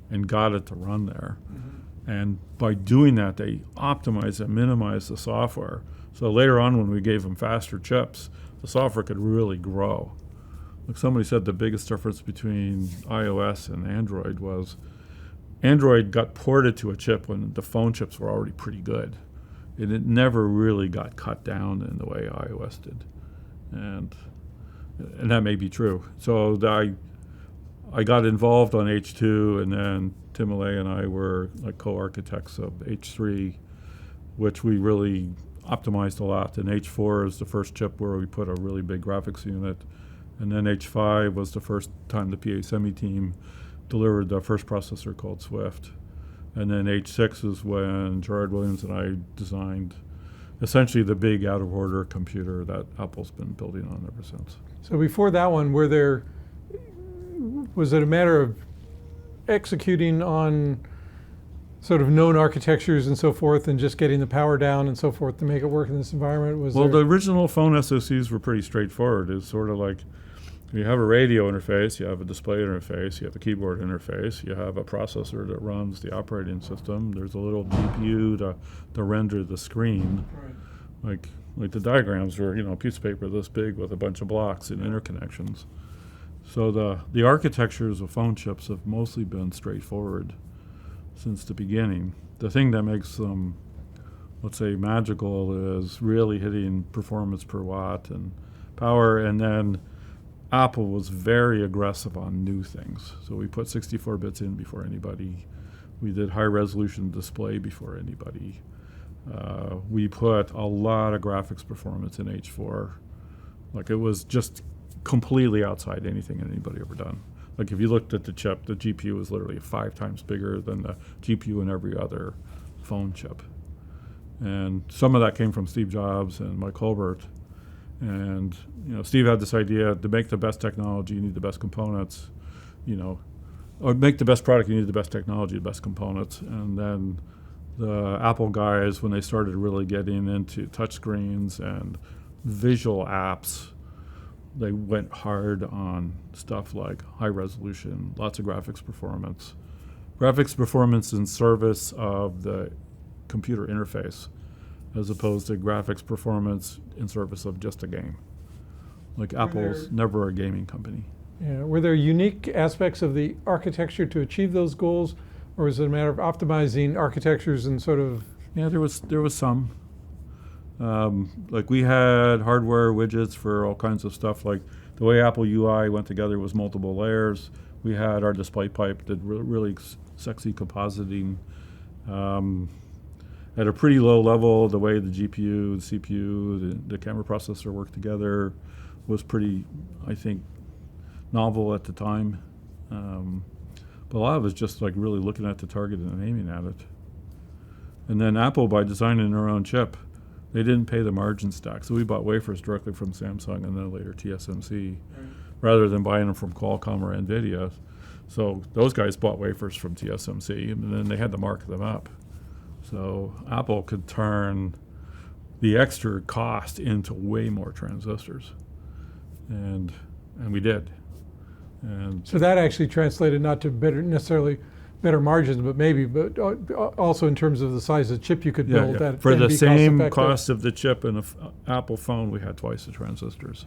and got it to run there. Mm-hmm. And by doing that, they optimized and minimized the software. So later on, when we gave them faster chips, the software could really grow. Like somebody said, the biggest difference between iOS and Android was Android got ported to a chip when the phone chips were already pretty good. And it never really got cut down in the way iOS did. And that may be true. So I got involved on H2, and then Tim Millay and I were co-architects of H3, which we really optimized a lot. And H4 is the first chip where we put a really big graphics unit. And then H5 was the first time the PA Semi team delivered the first processor called Swift. And then H6 is when Gerard Williams and I designed essentially the big out-of-order computer that Apple's been building on ever since. So before that one, was it a matter of executing on sort of known architectures and so forth and just getting the power down and so forth to make it work in this environment? The original phone SoCs were pretty straightforward. It's sort of like you have a radio interface, you have a display interface, you have a keyboard interface, you have a processor that runs the operating system. There's a little GPU to render the screen. Right. Like the diagrams were, a piece of paper this big with a bunch of blocks and interconnections. So the architectures of phone chips have mostly been straightforward since the beginning. The thing that makes them, let's say, magical is really hitting performance per watt and power. And then Apple was very aggressive on new things. So we put 64 bits in before anybody. We did high resolution display before anybody. We put a lot of graphics performance in H4. Like, it was just completely outside anything anybody ever done. Like, if you looked at the chip, the GPU was literally 5 times bigger than the GPU in every other phone chip. And some of that came from Steve Jobs and Mike Colbert. And Steve had this idea: to make the best technology, you need the best components. Or make the best product, you need the best technology, the best components. And then the Apple guys, when they started really getting into touchscreens and visual apps, they went hard on stuff like high resolution, lots of graphics performance. Graphics performance in service of the computer interface, as opposed to graphics performance in service of just a game. Like, Apple's never a gaming company. Yeah. Were there unique aspects of the architecture to achieve those goals, or was it a matter of optimizing architectures and sort of? Yeah, there was some. Like, we had hardware widgets for all kinds of stuff. Like, the way Apple UI went together was multiple layers. We had our display pipe that really sexy compositing. At a pretty low level, the way the GPU, the CPU, the camera processor worked together was pretty, I think, novel at the time. But a lot of it was just like really looking at the target and aiming at it. And then Apple, by designing their own chip, they didn't pay the margin stack. So we bought wafers directly from Samsung and then later TSMC, rather than buying them from Qualcomm or NVIDIA. So those guys bought wafers from TSMC, and then they had to mark them up. So Apple could turn the extra cost into way more transistors. And we did. And So that actually translated not to necessarily better margins, but also in terms of the size of the chip you could build. That for and the be same cost-effective. cost of the chip in an Apple phone, we had twice the transistors.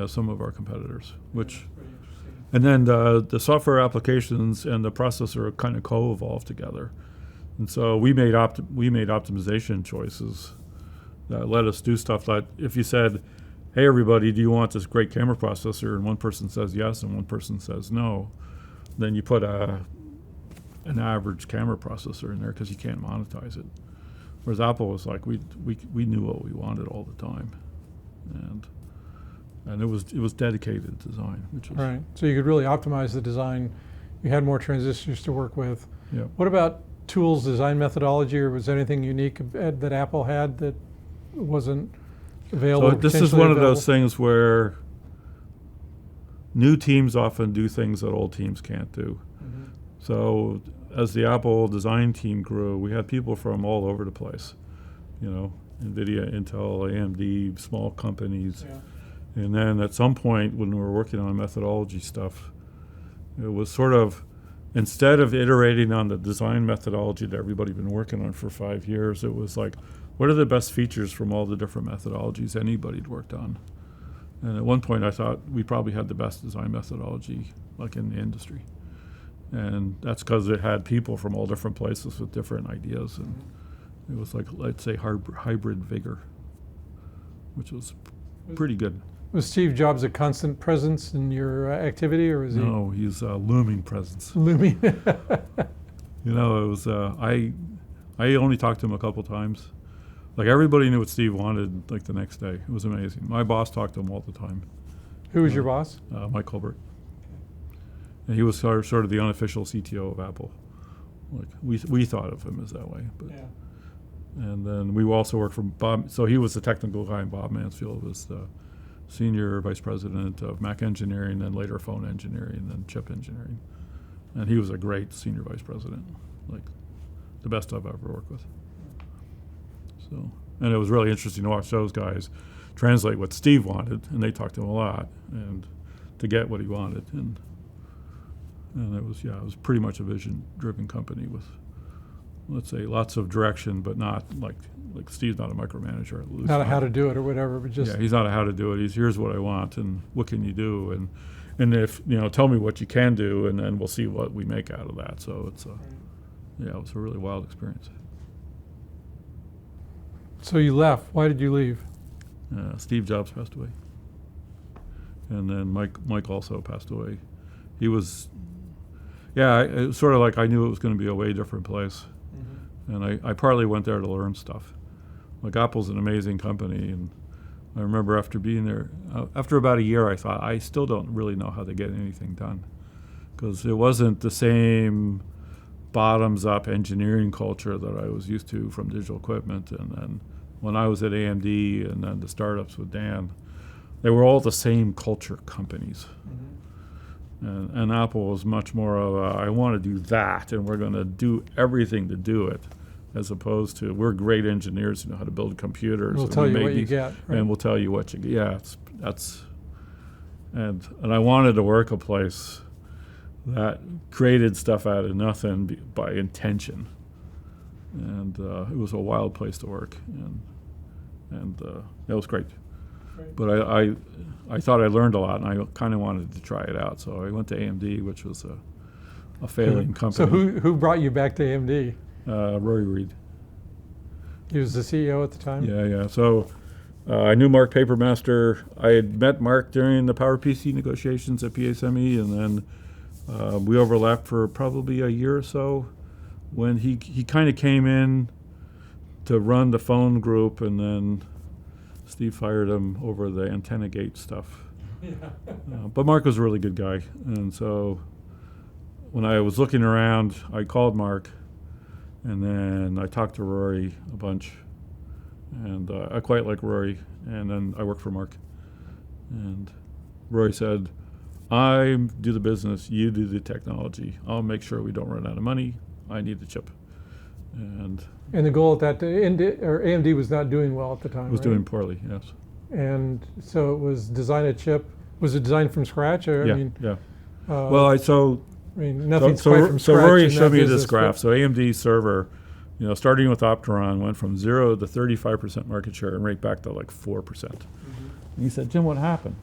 Some of our competitors, which, and then the software applications and the processor kind of co-evolved together. And so we made optimization choices that let us do stuff that if you said, hey, everybody, do you want this great camera processor? And one person says yes and one person says no, then you put an average camera processor in there because you can't monetize it. Whereas Apple was like, we knew what we wanted all the time. And it was dedicated design, which was Right. So you could really optimize the design. You had more transistors to work with. Yeah. What about tools, design methodology, or was there anything unique that Apple had that wasn't available? So this is one of those things where new teams often do things that old teams can't do. Mm-hmm. So as the Apple design team grew, we had people from all over the place. NVIDIA, Intel, AMD, small companies. Yeah. And then at some point when we were working on methodology stuff, it was sort of, instead of iterating on the design methodology that everybody had been working on for 5 years, it was like, what are the best features from all the different methodologies anybody'd worked on? And at one point I thought we probably had the best design methodology like in the industry. And that's because it had people from all different places with different ideas. And it was like, let's say, hybrid vigor, which was pretty good. Was Steve Jobs a constant presence in your activity, or was he? No, he's a looming presence. Looming. It was, I only talked to him a couple times. Like, everybody knew what Steve wanted, like, the next day. It was amazing. My boss talked to him all the time. Who was your boss? Mike Colbert. And he was sort of the unofficial CTO of Apple. Like, we thought of him as that way. But Yeah. And then we also worked for Bob. So he was the technical guy, and Bob Mansfield was the senior vice president of Mac engineering, then later phone engineering, and then chip engineering. And he was a great senior vice president, like the best I've ever worked with. So, and it was really interesting to watch those guys translate what Steve wanted, and they talked to him a lot, and to get what he wanted. And it was pretty much a vision-driven company with, let's say, lots of direction, but not like Steve's not a micromanager. Not a how to do it or whatever, but just... Yeah, he's not a how to do it. He's here's what I want, and what can you do? And if, tell me what you can do, and then we'll see what we make out of that. So it was a really wild experience. So you left. Why did you leave? Steve Jobs passed away. And then Mike also passed away. He was, it was sort of like I knew it was going to be a way different place. Mm-hmm. And I partly went there to learn stuff. Like Apple's an amazing company, and I remember after being there, after about a year, I thought, I still don't really know how to get anything done. Because it wasn't the same bottoms-up engineering culture that I was used to from digital equipment. And then when I was at AMD and then the startups with Dan, they were all the same culture companies. Mm-hmm. And Apple was much more of a, I want to do that, and we're going to do everything to do it, as opposed to, we're great engineers who know how to build computers. We'll tell you what you get. Right? And we'll tell you what you get. Yeah, and I wanted to work a place that created stuff out of nothing by intention. And it was a wild place to work, and it was great. Right. But I thought I learned a lot, and I kind of wanted to try it out. So I went to AMD, which was a failing company. So who brought you back to AMD? Rory Reed. He was the CEO at the time? Yeah. So I knew Mark Papermaster. I had met Mark during the PowerPC negotiations at PA Semi, and then we overlapped for probably a year or so when he kind of came in to run the phone group, and then Steve fired him over the antenna gate stuff. Yeah. But Mark was a really good guy, and so when I was looking around, I called Mark, and then I talked to Rory a bunch, and I quite like Rory, and then I worked for Mark. And Rory said, I do the business, you do the technology. I'll make sure we don't run out of money. I need the chip. And the goal at that, AMD was not doing well at the time, was right? doing poorly, yes. And so it was design a chip. Was it designed from scratch? Or, Yeah. Nothing's quite from scratch. So Rory showed me business, this graph. So AMD server, starting with Opteron, went from 0 to 35% market share and right back to like 4%. Mm-hmm. And he said, Jim, what happened?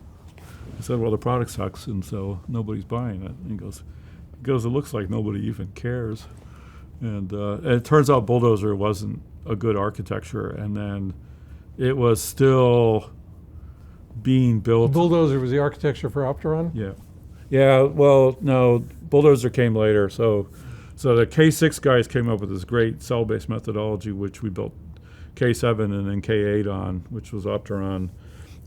I said, well, the product sucks, and so nobody's buying it. And he goes, it looks like nobody even cares. And it turns out Bulldozer wasn't a good architecture, and then it was still being built. Bulldozer was the architecture for Opteron? Yeah, well, no, Bulldozer came later. So the K6 guys came up with this great cell-based methodology, which we built K7 and then K8 on, which was Opteron.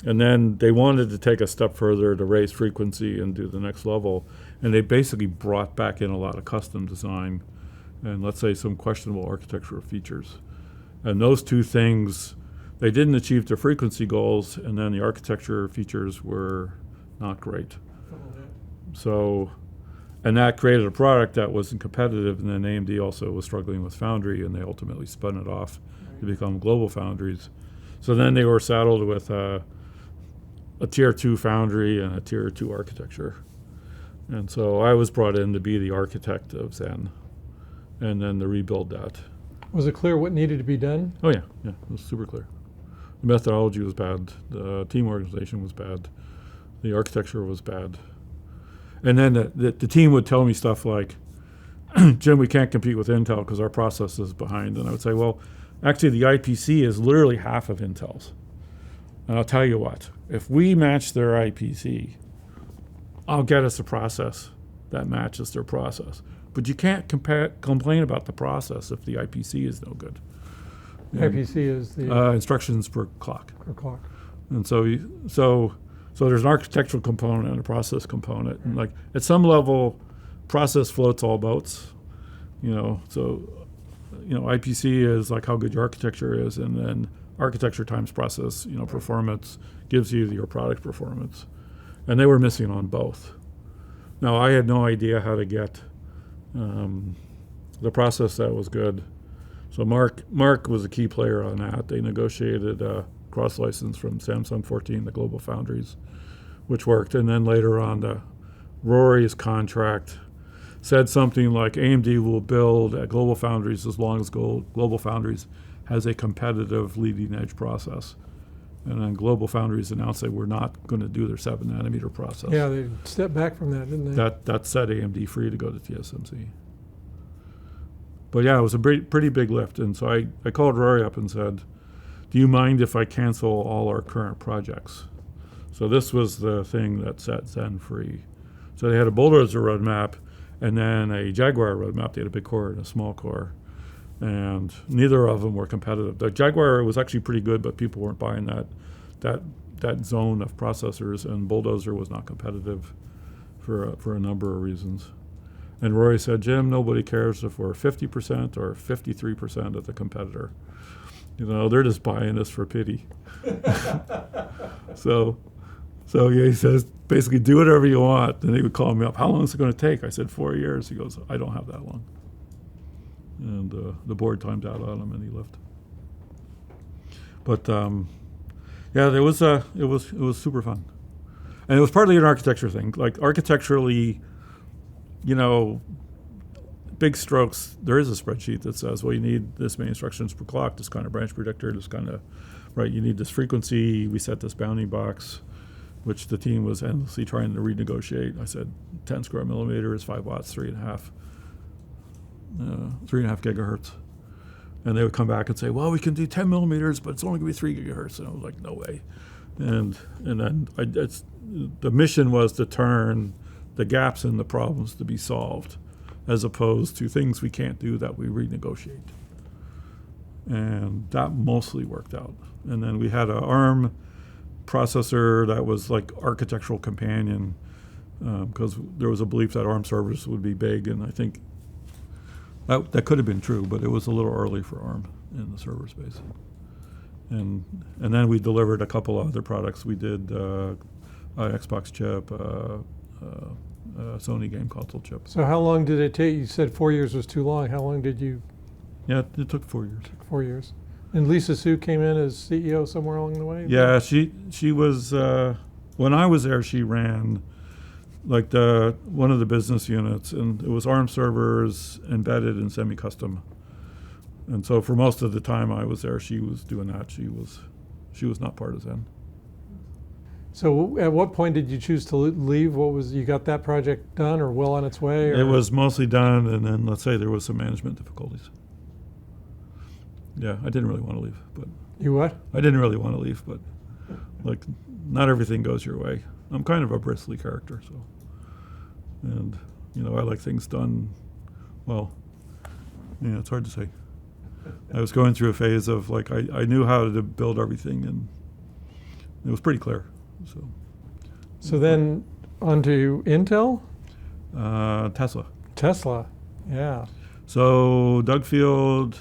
And then they wanted to take a step further to raise frequency and do the next level. And they basically brought back in a lot of custom design and, let's say, some questionable architectural features. And those two things, they didn't achieve their frequency goals, and then the architecture features were not great. So, and that created a product that wasn't competitive, and then AMD also was struggling with Foundry, and they ultimately spun it off to become Global Foundries. So then they were saddled with a tier 2 Foundry and a tier 2 architecture. And so I was brought in to be the architect of Zen, and then to rebuild that. Was it clear what needed to be done? Oh yeah, it was super clear. The methodology was bad, the team organization was bad, the architecture was bad. And then the team would tell me stuff like, Jim, we can't compete with Intel because our process is behind. And I would say, well, actually the IPC is literally half of Intel's. And I'll tell you what, if we match their IPC, I'll get us a process that matches their process. But you can't complain about the process if the IPC is no good. IPC is the instructions per clock. Per clock. And so there's an architectural component and a process component. And like at some level, process floats all boats. So IPC is like how good your architecture is, and then architecture times process, performance gives you your product performance. And they were missing on both. Now, I had no idea how to get the process that was good. So Mark was a key player on that. They negotiated a cross-license from Samsung 14 to Global Foundries, which worked. And then later on, Rory's contract said something like AMD will build at Global Foundries as long as Global Foundries has a competitive leading-edge process. And then Global Foundries announced they were not going to do their 7-nanometer process. Yeah, they stepped back from that, didn't they? That set AMD free to go to TSMC. But yeah, it was a pretty big lift. And so I called Rory up and said, do you mind if I cancel all our current projects? So this was the thing that set Zen free. So they had a Bulldozer roadmap and then a Jaguar roadmap. They had a big core and a small core. And neither of them were competitive. The Jaguar was actually pretty good, but people weren't buying that zone of processors, and Bulldozer was not competitive for a number of reasons. And Rory said, Jim, nobody cares if we're 50% or 53% of the competitor. They're just buying us for pity. So yeah, he says, basically, do whatever you want. And he would call me up, how long is it going to take? I said, 4 years. He goes, I don't have that long. And the board timed out on him, and he left. But yeah, it was super fun, and it was partly an architecture thing. Like architecturally, big strokes. There is a spreadsheet that says, well, you need this many instructions per clock, this kind of branch predictor, this kind of right. You need this frequency. We set this bounding box, which the team was endlessly trying to renegotiate. I said 10 square millimeters, 5 watts, 3.5 gigahertz. And they would come back and say, well, we can do 10 millimeters, but it's only going to be 3 gigahertz. And I was like, no way. And then the mission was to turn the gaps in the problems to be solved, as opposed to things we can't do that we renegotiate. And that mostly worked out. And then we had an ARM processor that was like architectural companion, because there was a belief that ARM servers would be big, and I think that could have been true, but it was a little early for ARM in the server space. And then we delivered a couple of other products. We did an Xbox chip, Sony game console chip. So how long did it take? You said 4 years was too long. How long did you? Yeah, it took 4 years. 4 years. And Lisa Su came in as CEO somewhere along the way? Yeah, she was, when I was there, she ran like one of the business units, and it was ARM servers embedded in semi-custom. And so for most of the time I was there, she was doing that. She was not part of Zen. So at what point did you choose to leave? You got that project done or well on its way? Or? It was mostly done, and then let's say there was some management difficulties. Yeah, I didn't really want to leave, but. You what? I didn't really want to leave, but like not everything goes your way. I'm kind of a bristly character, so. And, I like things done well. Yeah, it's hard to say. I was going through a phase of like, I knew how to build everything, and it was pretty clear, so. So then on to Intel? Tesla. Tesla, yeah. So Doug Field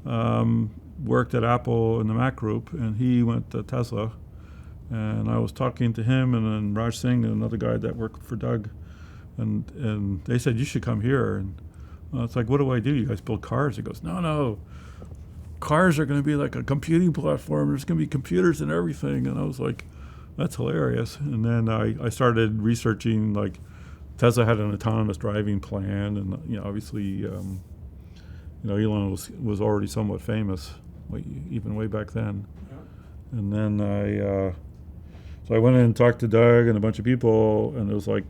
worked at Apple in the Mac group, and he went to Tesla. And I was talking to him and then Raj Singh and another guy that worked for Doug. And they said, you should come here. And it's like, what do I do? You guys build cars? He goes, no. Cars are going to be like a computing platform. There's going to be computers and everything. And I was like, that's hilarious. And then I started researching, like, Tesla had an autonomous driving plan. And, obviously, Elon was already somewhat famous, even way back then. Yeah. And then so I went in and talked to Doug and a bunch of people, and it was like,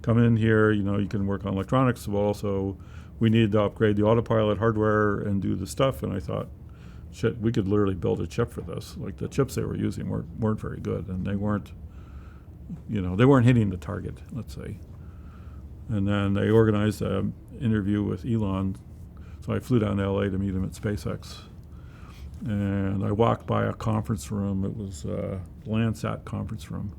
come in here, you can work on electronics. Well, also, we needed to upgrade the Autopilot hardware and do the stuff. And I thought, shit, we could literally build a chip for this. Like, the chips they were using weren't very good, and they weren't hitting the target, let's say. And then they organized an interview with Elon. So I flew down to LA to meet him at SpaceX. And I walked by a conference room. It was a Landsat conference room.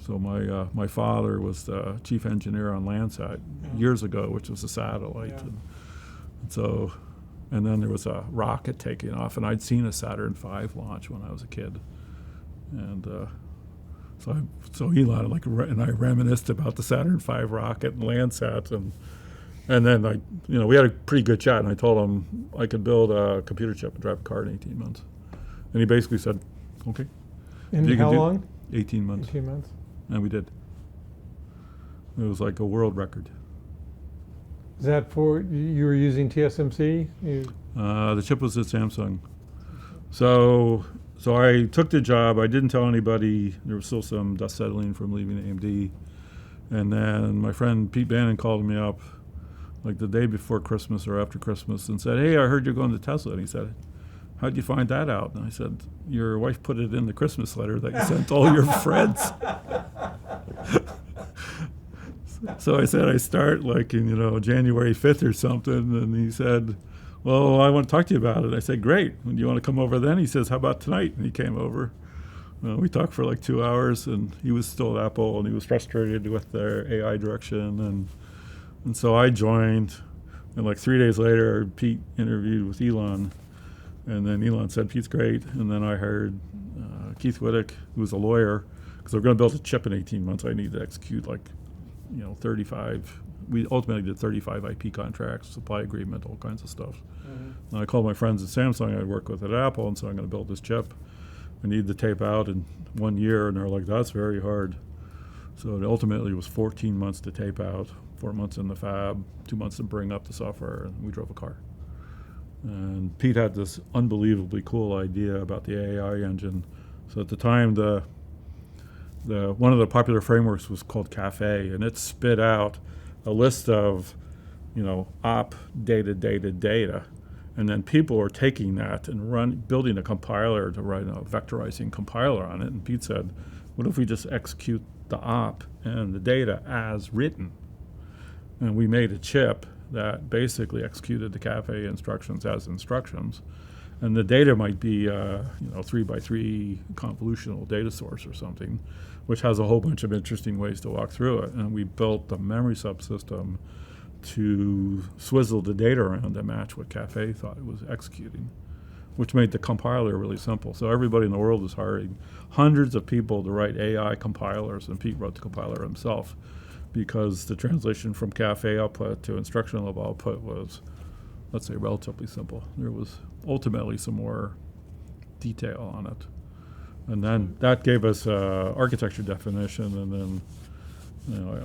So my father was the chief engineer on Landsat years ago, which was a satellite. Yeah. And so And then there was a rocket taking off, and I'd seen a Saturn V launch when I was a kid. And so Elon and I reminisced about the Saturn V rocket and Landsat, and then we had a pretty good chat, and I told him I could build a computer chip and drive a car in 18 months. And he basically said, okay. In how long? 18 months. 18 months. And we did. It was like a world record. Is that for, you were using TSMC? The chip was at Samsung. So I took the job. I didn't tell anybody. There was still some dust settling from leaving AMD. And then my friend Pete Bannon called me up like the day before Christmas or after Christmas and said, hey, I heard you're going to Tesla. And he said, how'd you find that out? And I said, your wife put it in the Christmas letter that you sent all your friends. So I said, I start like in, January 5th or something. And he said, well, I want to talk to you about it. I said, great. Do you want to come over then? He says, how about tonight? And he came over. We talked for like 2 hours, and he was still at Apple, and he was frustrated with their AI direction. And so I joined, and like 3 days later, Pete interviewed with Elon. And then Elon said, Pete's great. And then I hired Keith Wittick, who was a lawyer, because we're going to build a chip in 18 months. I need to execute 35. We ultimately did 35 IP contracts, supply agreement, all kinds of stuff. And I called my friends at Samsung I'd worked with at Apple and said, I'm going to build this chip. I need the tape out in 1 year. And they're like, that's very hard. So it ultimately was 14 months to tape out, 4 months in the fab, 2 months to bring up the software, and we drove a car. And Pete had this unbelievably cool idea about the AI engine. So at the time, one of the popular frameworks was called Cafe, and it spit out a list of, op data, and then people were taking that and building a compiler to write a vectorizing compiler on it. And Pete said, what if we just execute the op and the data as written? And we made a chip that basically executed the Cafe instructions as instructions. And the data might be 3x3 convolutional data source or something, which has a whole bunch of interesting ways to walk through it. And we built the memory subsystem to swizzle the data around to match what Cafe thought it was executing, which made the compiler really simple. So everybody in the world was hiring hundreds of people to write AI compilers, and Pete wrote the compiler himself because the translation from Cafe output to instruction level output was, let's say, relatively simple. There was ultimately some more detail on it. And then that gave us architecture definition, and then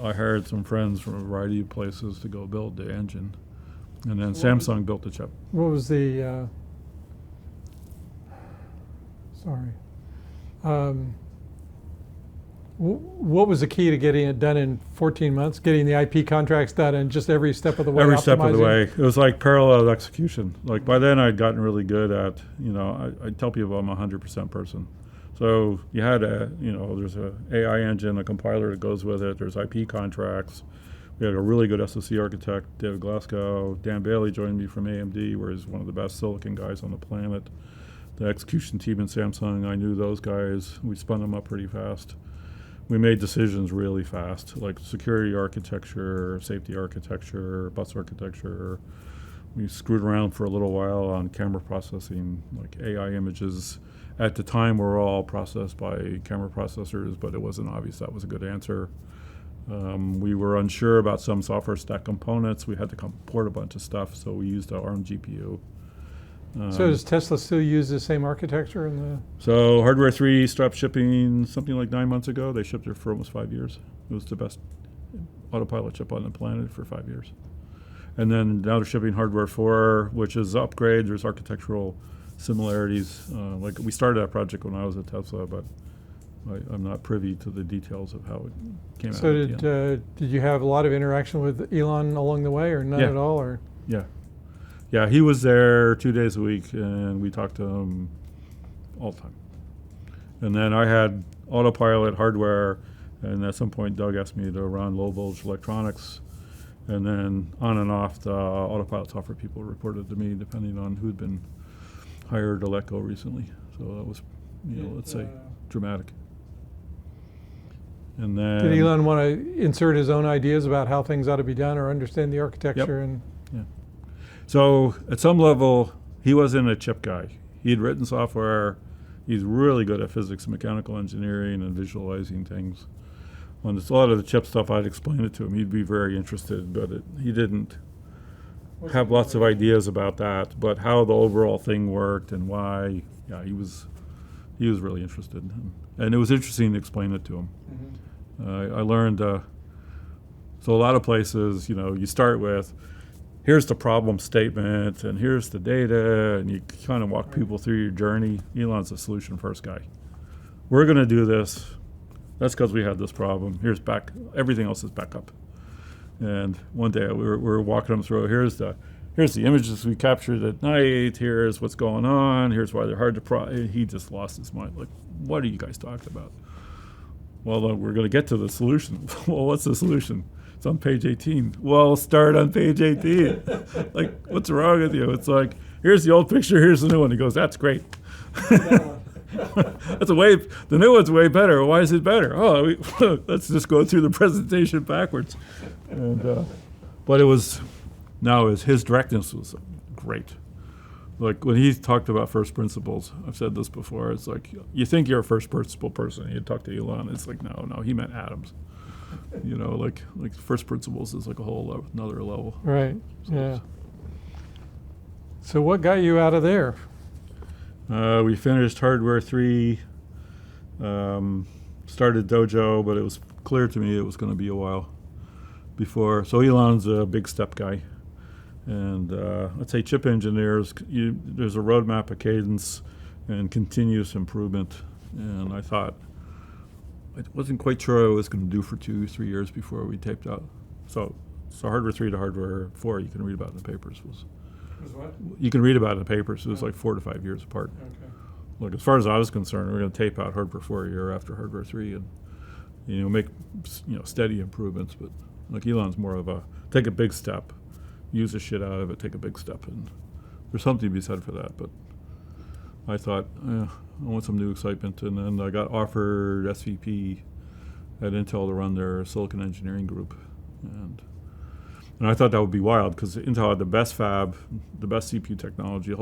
I hired some friends from a variety of places to go build the engine. And then Samsung built the chip. What was the, what was the key to getting it done in 14 months, getting the IP contracts done and just every step of the way? Every step of the way. It was like parallel execution. Like by then I'd gotten really good at, I tell people I'm a 100% person. So you had there's a AI engine, a compiler that goes with it, there's IP contracts. We had a really good SoC architect, David Glasgow. Dan Bailey joined me from AMD, where he's one of the best silicon guys on the planet. The execution team in Samsung, I knew those guys. We spun them up pretty fast. We made decisions really fast, like security architecture, safety architecture, bus architecture. We screwed around for a little while on camera processing, like AI images. At the time, were all processed by camera processors, but it wasn't obvious that was a good answer. We were unsure about some software stack components. We had to port a bunch of stuff, so we used an ARM GPU. So does Tesla still use the same architecture? So Hardware 3 stopped shipping something like 9 months ago. They shipped it for almost 5 years. It was the best Autopilot chip on the planet for 5 years. And then now they're shipping Hardware 4, which is an upgrade. There's architectural similarities. Like we started that project when I was at Tesla, but I'm not privy to the details of how it came out. So did you have a lot of interaction with Elon along the way, or none at all? Or Yeah, he was there 2 days a week, and we talked to him all the time. And then I had Autopilot hardware, and at some point Doug asked me to run low voltage electronics, and then on and off the Autopilot software people reported to me depending on who'd been hired or let go recently. So that was, let's say, dramatic. And then did Elon want to insert his own ideas about how things ought to be done or understand the architecture? Yep. So at some level, he wasn't a chip guy. He'd written software. He's really good at physics and mechanical engineering and visualizing things. On a lot of the chip stuff, I'd explain it to him. He'd be very interested, but he didn't have lots of ideas about that. But how the overall thing worked and why, yeah, he was really interested. And it was interesting to explain it to him. I learned, so a lot of places, you start with, here's the problem statement, and here's the data, and you kind of walk people through your journey. Elon's a solution-first guy. We're going to do this. That's because we had this problem. Here's everything else is backup. And one day we were walking them through, here's the images we captured at night, here's what's going on, here's why they're hard to he just lost his mind. Like, what are you guys talking about? Well, we're going to get to the solution. Well, what's the solution? It's on page 18. Well, start on page 18. Like, what's wrong with you? It's like, here's the old picture, here's the new one. He goes, that's great. The new one's way better. Why is it better? Let's just go through the presentation backwards. And but his directness was great. Like when he talked about first principles, I've said this before, it's like, you think you're a first principle person, you talk to Elon, it's like, no, he meant atoms. Like first principles is like a whole another level. Right, yeah. So what got you out of there? We finished Hardware 3, started Dojo, but it was clear to me it was going to be a while before. So Elon's a big step guy. And let's say chip engineers, there's a roadmap, a cadence, and continuous improvement. And I thought, I wasn't quite sure I was going to do for 2-3 years before we taped out. So Hardware 3 to Hardware 4, you can read about in the papers. Was what? You can read about it in the papers. It was like 4 to 5 years apart. Okay. Look, as far as I was concerned, we're going to tape out Hardware 4 a year after Hardware 3 and make steady improvements. But like Elon's more of a take a big step, use the shit out of it, take a big step, and there's something to be said for that. But I thought, I want some new excitement, and then I got offered SVP at Intel to run their silicon engineering group, and I thought that would be wild because Intel had the best fab, the best CPU technology,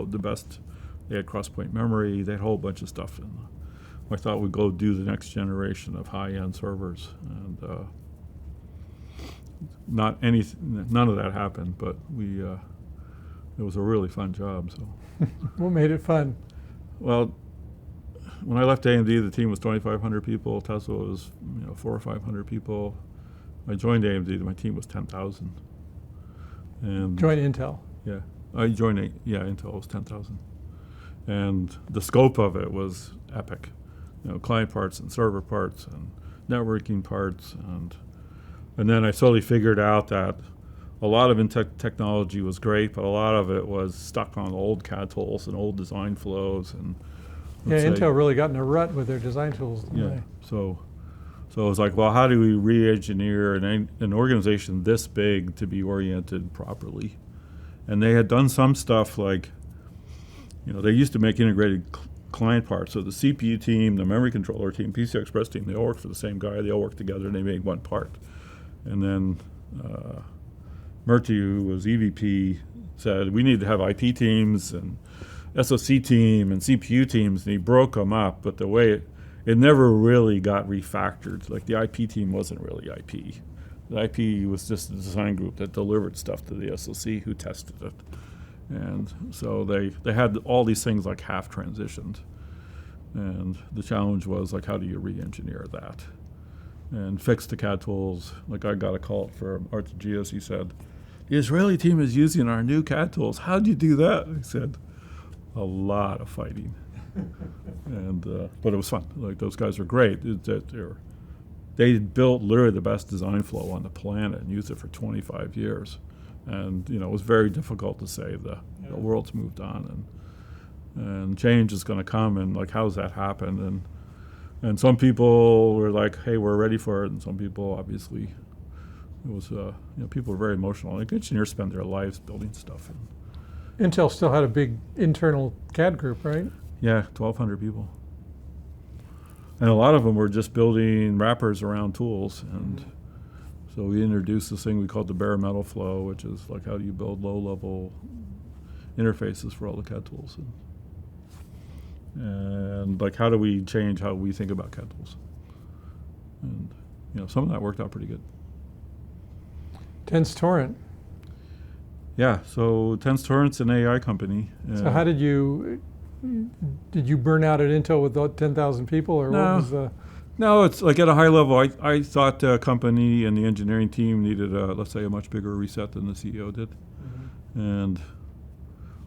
they had cross-point memory, they had a whole bunch of stuff, and I thought we'd go do the next generation of high-end servers, and none of that happened, but it was a really fun job. So, what made it fun? Well, when I left AMD, the team was 2,500 people. Tesla was 400 or 500 people. I joined AMD, my team was 10,000. And joined Intel. Yeah, I joined. Intel was 10,000, and the scope of it was epic. Client parts and server parts and networking parts, and then I slowly figured out that a lot of Intel technology was great, but a lot of it was stuck on old CAD tools and old design flows. And Intel really got in a rut with their design tools. Didn't they? So it was like, well, how do we re-engineer an organization this big to be oriented properly? And they had done some stuff like, they used to make integrated client parts. So the CPU team, the memory controller team, PCI Express team, they all worked for the same guy. They all worked together and they made one part. And then Murty, who was EVP, said, we need to have IP teams and SoC team and CPU teams, and he broke them up, but the way it never really got refactored. Like the IP team wasn't really IP. The IP was just a design group that delivered stuff to the SoC who tested it. And so they had all these things like half transitioned. And the challenge was like, how do you re-engineer that? And fix the CAD tools. Like I got a call from Artegias, he said, the Israeli team is using our new CAD tools. How do you do that? I said, a lot of fighting. And but it was fun. Like those guys were great. They built literally the best design flow on the planet and used it for 25 years. And it was very difficult to say the world's moved on and change is going to come, and like how's that happen? And some people were like, hey, we're ready for it, and some people obviously it was people were very emotional. Like engineers spend their lives building stuff. Intel still had a big internal CAD group, right? Yeah, 1,200 people. And a lot of them were just building wrappers around tools. And so we introduced this thing we called the bare metal flow, which is like how do you build low-level interfaces for all the CAD tools. And like, how do we change how we think about CAD tools? And some of that worked out pretty good. Tenstorrent. Yeah, so Tenstorrent's an AI company. So how did you burn out at Intel with 10,000 people, or No. what was the? No, it's like at a high level, I thought the company and the engineering team needed, let's say, a much bigger reset than the CEO did. Mm-hmm. And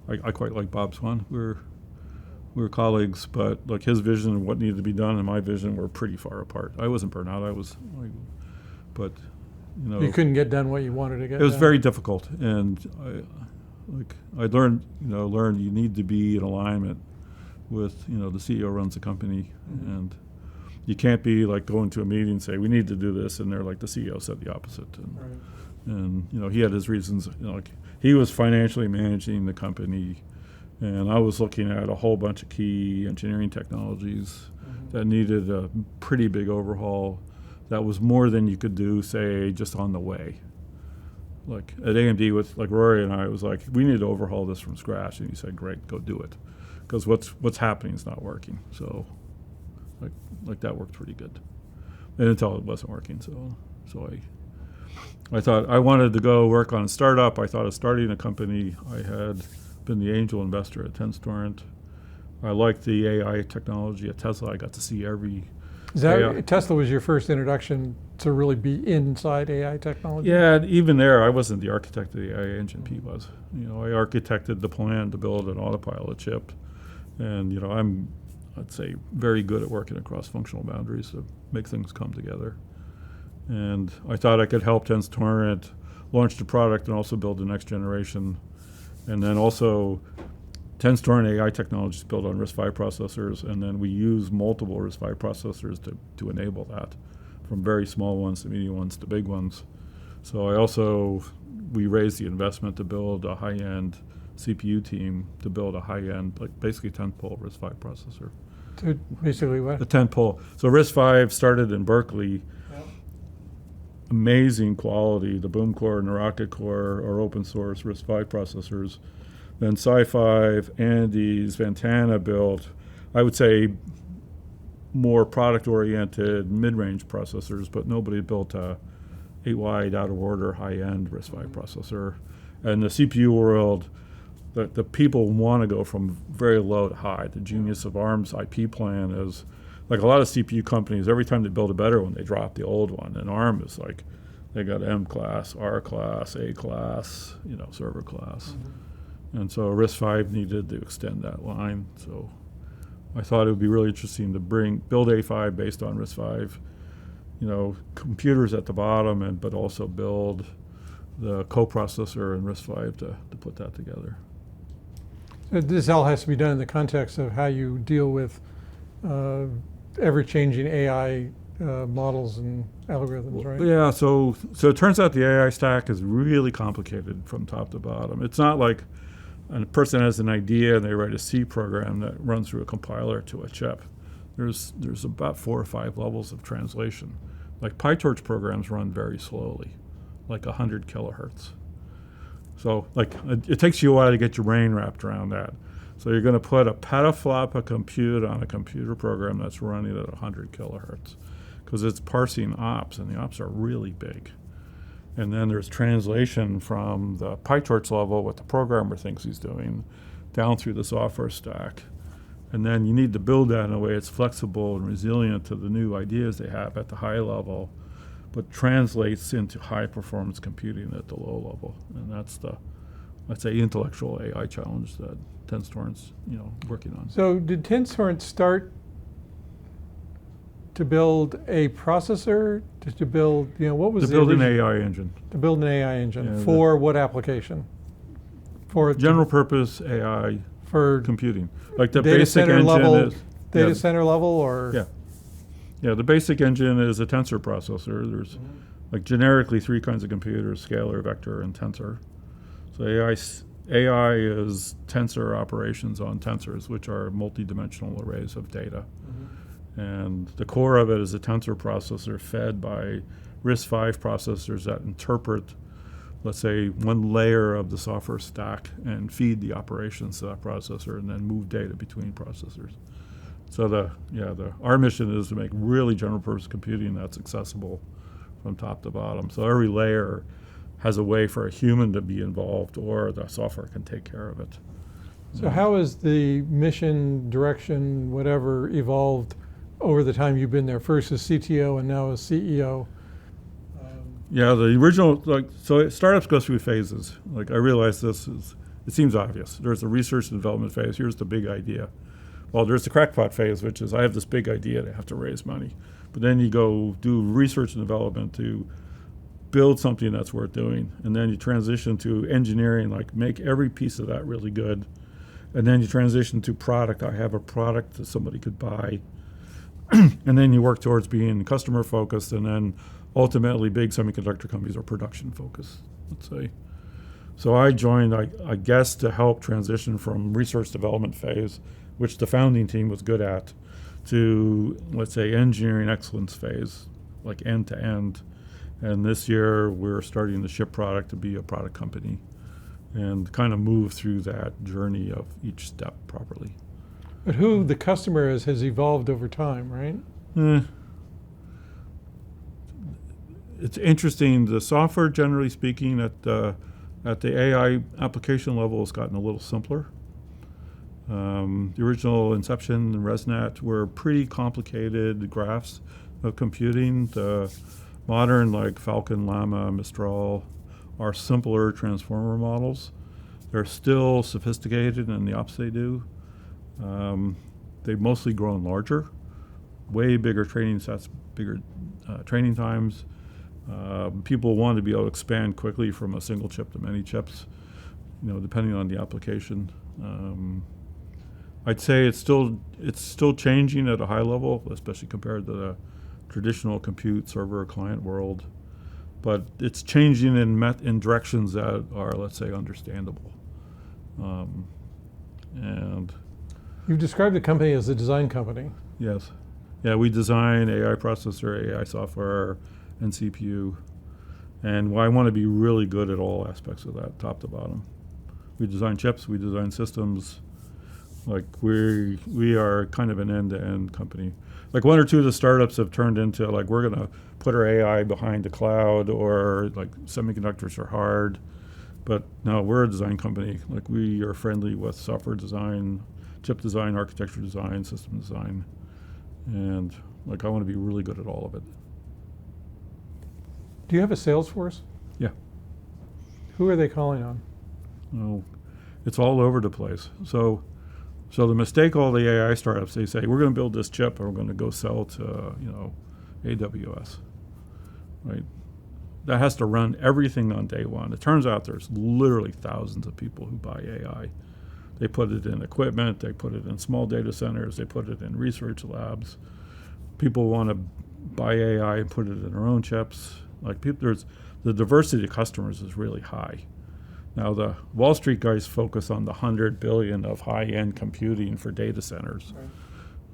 I quite like Bob Swan. We were colleagues, but like his vision and what needed to be done and my vision were pretty far apart. I wasn't burnt out. But you couldn't get done what you wanted to get done. It was very difficult, and I learned you need to be in alignment with the CEO runs the company, mm-hmm. and you can't be like going to a meeting and say we need to do this, and they're like the CEO said the opposite, and he had his reasons. Like he was financially managing the company, and I was looking at a whole bunch of key engineering technologies mm-hmm. that needed a pretty big overhaul. That was more than you could do, say, just on the way. Like at AMD with like Rory and I, it was like, we need to overhaul this from scratch. And he said, great, go do it. Because what's happening is not working. So like that worked pretty good. And until it wasn't working. So I thought I wanted to go work on a startup. I thought of starting a company. I had been the angel investor at Tenstorrent. I liked the AI technology at Tesla. I got to see every Tesla was your first introduction to really be inside AI technology? Yeah, and even there, I wasn't the architect of the AI engine. Pete was. I architected the plan to build an Autopilot chip, and I'd say very good at working across functional boundaries to make things come together. And I thought I could help Tenstorrent launch the product and also build the next generation, and then also. Tenstorrent AI technology is built on RISC-V processors, and then we use multiple RISC-V processors to enable that, from very small ones to medium ones to big ones. So we raised the investment to build a high-end CPU team to build a high-end, like basically 10-pole RISC-V processor. So basically what? A 10-pole. So RISC-V started in Berkeley. Yep. Amazing quality. The Boom Core and the Rocket Core are open source RISC-V processors. Then SiFive, Andes, Ventana built, I would say, more product-oriented mid-range processors, but nobody built a 8-wide, out-of-order, high-end RISC-V processor. And the CPU world, the people want to go from very low to high. The genius of ARM's IP plan is, like a lot of CPU companies, every time they build a better one, they drop the old one. And ARM is like, they got M class, R class, A class, server class. Mm-hmm. And so RISC-V needed to extend that line. So I thought it would be really interesting to build A5 based on RISC-V, computers at the bottom, but also build the coprocessor and RISC-V to put that together. So this all has to be done in the context of how you deal with ever-changing AI models and algorithms, right? Yeah, so it turns out the AI stack is really complicated from top to bottom. It's not like a person has an idea and they write a C program that runs through a compiler to a chip. There's about 4 or 5 levels of translation. Like PyTorch programs run very slowly, like 100 kilohertz. So like it takes you a while to get your brain wrapped around that. So you're going to put a petaflop of compute on a computer program that's running at 100 kilohertz because it's parsing ops, and the ops are really big. And then there's translation from the PyTorch level, what the programmer thinks he's doing, down through the software stack. And then you need to build that in a way it's flexible and resilient to the new ideas they have at the high level, but translates into high-performance computing at the low level. And that's the, let's say, intellectual AI challenge that Tenstorrent's working on. So did Tenstorrent start to build a processor, to build, what was to build an AI engine. To build an AI engine for what application? For general purpose AI for computing. Like the data basic center engine level, is data center level, or yeah. The basic engine is a tensor processor. There's like generically 3 kinds of computers: scalar, vector, and tensor. So AI is tensor operations on tensors, which are multi-dimensional arrays of data. And the core of it is a tensor processor fed by RISC-V processors that interpret let's say, one layer of the software stack and feed the operations to that processor and then move data between processors. So our mission is to make really general purpose computing that's accessible from top to bottom. So every layer has a way for a human to be involved, or the software can take care of it. So how has the mission, direction, whatever, evolved over the time you've been there? First as CTO and now as CEO. Yeah, the original, so startups go through phases. Like, I realize it seems obvious. There's the research and development phase. Here's the big idea. Well, there's the crackpot phase, which is I have this big idea, they have to raise money. But then you go do research and development to build something that's worth doing. And then you transition to engineering, like make every piece of that really good. And then you transition to product. I have a product that somebody could buy. And then you work towards being customer focused, and then ultimately big semiconductor companies are production focused, let's say. So I joined, I guess, to help transition from research development phase, which the founding team was good at, to, let's say, engineering excellence phase, like end to end. And this year we're starting to ship product to be a product company and kind of move through that journey of each step properly. But who the customer is has evolved over time, right? It's interesting. The software, generally speaking, at the AI application level has gotten a little simpler. The original Inception and ResNet were pretty complicated graphs of computing. The modern, like Falcon, Llama, Mistral, are simpler transformer models. They're still sophisticated in the ops they do. They've mostly grown larger, way bigger training sets, bigger training times. People want to be able to expand quickly from a single chip to many chips, depending on the application. I'd say it's still changing at a high level, especially compared to the traditional compute server client world. But it's changing in directions that are, let's say, understandable. And You've described the company as a design company. yes, yeah, we design AI processor, AI software, and CPU. And I want to be really good at all aspects of that, top to bottom. We design chips, we design systems. Like, we are kind of an end-to-end company. Like, one or two of the startups have turned into, like, we're going to put our AI behind the cloud, or like semiconductors are hard. But no, we're a design company. Like, we are friendly with software design, chip design, architecture design, system design. And like, I want to be really good at all of it. Do you have a sales force? Yeah. Who are they calling on? Oh, it's all over the place. So the mistake all the AI startups, they say, we're going to build this chip and we're going to go sell to, AWS, right? That has to run everything on day one. It turns out there's literally thousands of people who buy AI. They put it in equipment, they put it in small data centers, they put it in research labs. People want to buy AI and put it in their own chips. Like, the diversity of customers is really high. Now, the Wall Street guys focus on the 100 billion of high-end computing for data centers. Right.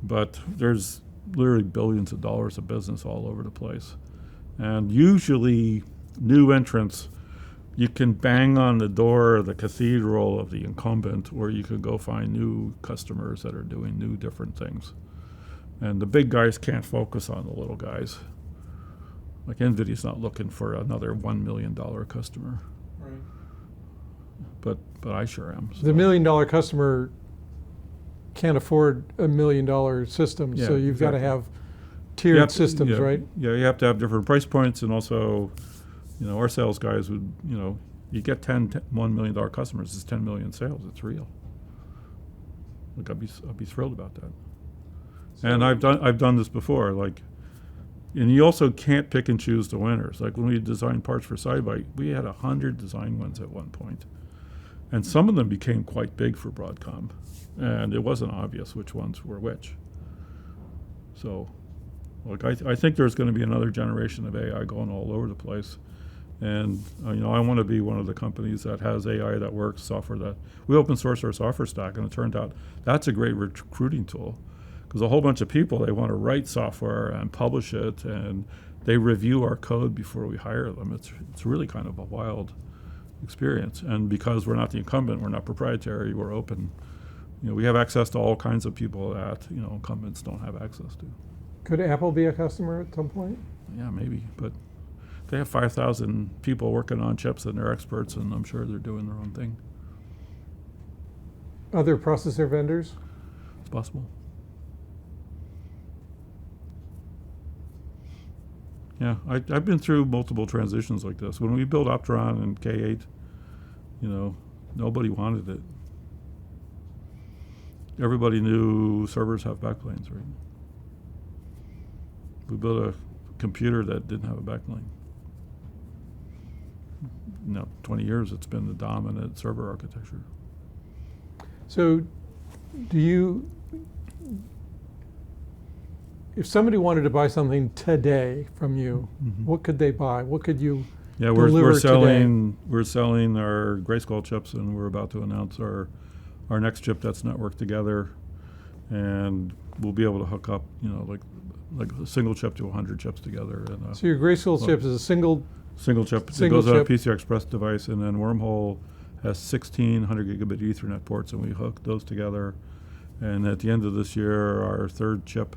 But there's literally billions of dollars of business all over the place. And usually, new entrants, you can bang on the door of the cathedral of the incumbent, or you can go find new customers that are doing new different things. And the big guys can't focus on the little guys. Like, NVIDIA's not looking for another $1 million customer. Right. But I sure am. So. The $1 million customer can't afford $1 million system, so you've got to have tiered systems, right? Yeah, you have to have different price points, and also, our sales guys would, you get $1 million customers, it's 10 million sales, it's real. Like, I'd be thrilled about that. So, and I've done this before, like, and you also can't pick and choose the winners. Like, when we designed parts for SiByte, we had 100 design wins at one point. And some of them became quite big for Broadcom. And it wasn't obvious which ones were which. So, look, I think there's going to be another generation of AI going all over the place. And, I want to be one of the companies that has AI that works, software that... We open source our software stack, and it turned out that's a great recruiting tool. Because a whole bunch of people, they want to write software and publish it, and they review our code before we hire them. It's really kind of a wild experience. And because we're not the incumbent, we're not proprietary, we're open. We have access to all kinds of people that incumbents don't have access to. Could Apple be a customer at some point? Yeah, maybe, but they have 5,000 people working on chips and they're experts, and I'm sure they're doing their own thing. Other processor vendors? It's possible. Yeah, I've been through multiple transitions like this. When we built Opteron and K8, nobody wanted it. Everybody knew servers have backplanes, right? We built a computer that didn't have a backplane. 20 years it's been the dominant server architecture. So if somebody wanted to buy something today from you, what could they buy? What could you deliver we're selling today? We're selling our Grayskull chips, and we're about to announce our next chip that's networked together, and we'll be able to hook up, like a single chip to 100 chips together. And so your Grayskull chip is a single chip. It goes on a PCI Express device, and then Wormhole has 16 100 gigabit Ethernet ports, and we hook those together. And at the end of this year, our third chip,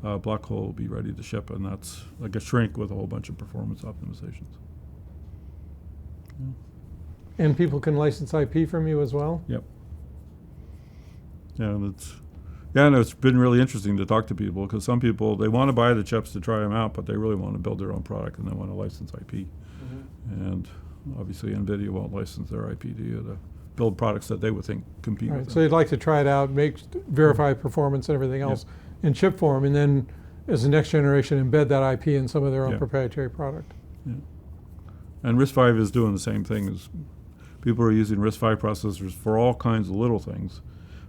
Blackhole, will be ready to ship, and that's like a shrink with a whole bunch of performance optimizations. Yeah. And people can license IP from you as well? Yep. And it's been really interesting to talk to people, because some people, they want to buy the chips to try them out, but they really want to build their own product and they want to license IP. And obviously NVIDIA won't license their IP to you to build products that they would think compete with them. So you'd like to try it out, verify performance and everything else in chip form, and then as the next generation embed that IP in some of their own proprietary product. Yeah. And RISC-V is doing the same thing. As people are using RISC-V processors for all kinds of little things.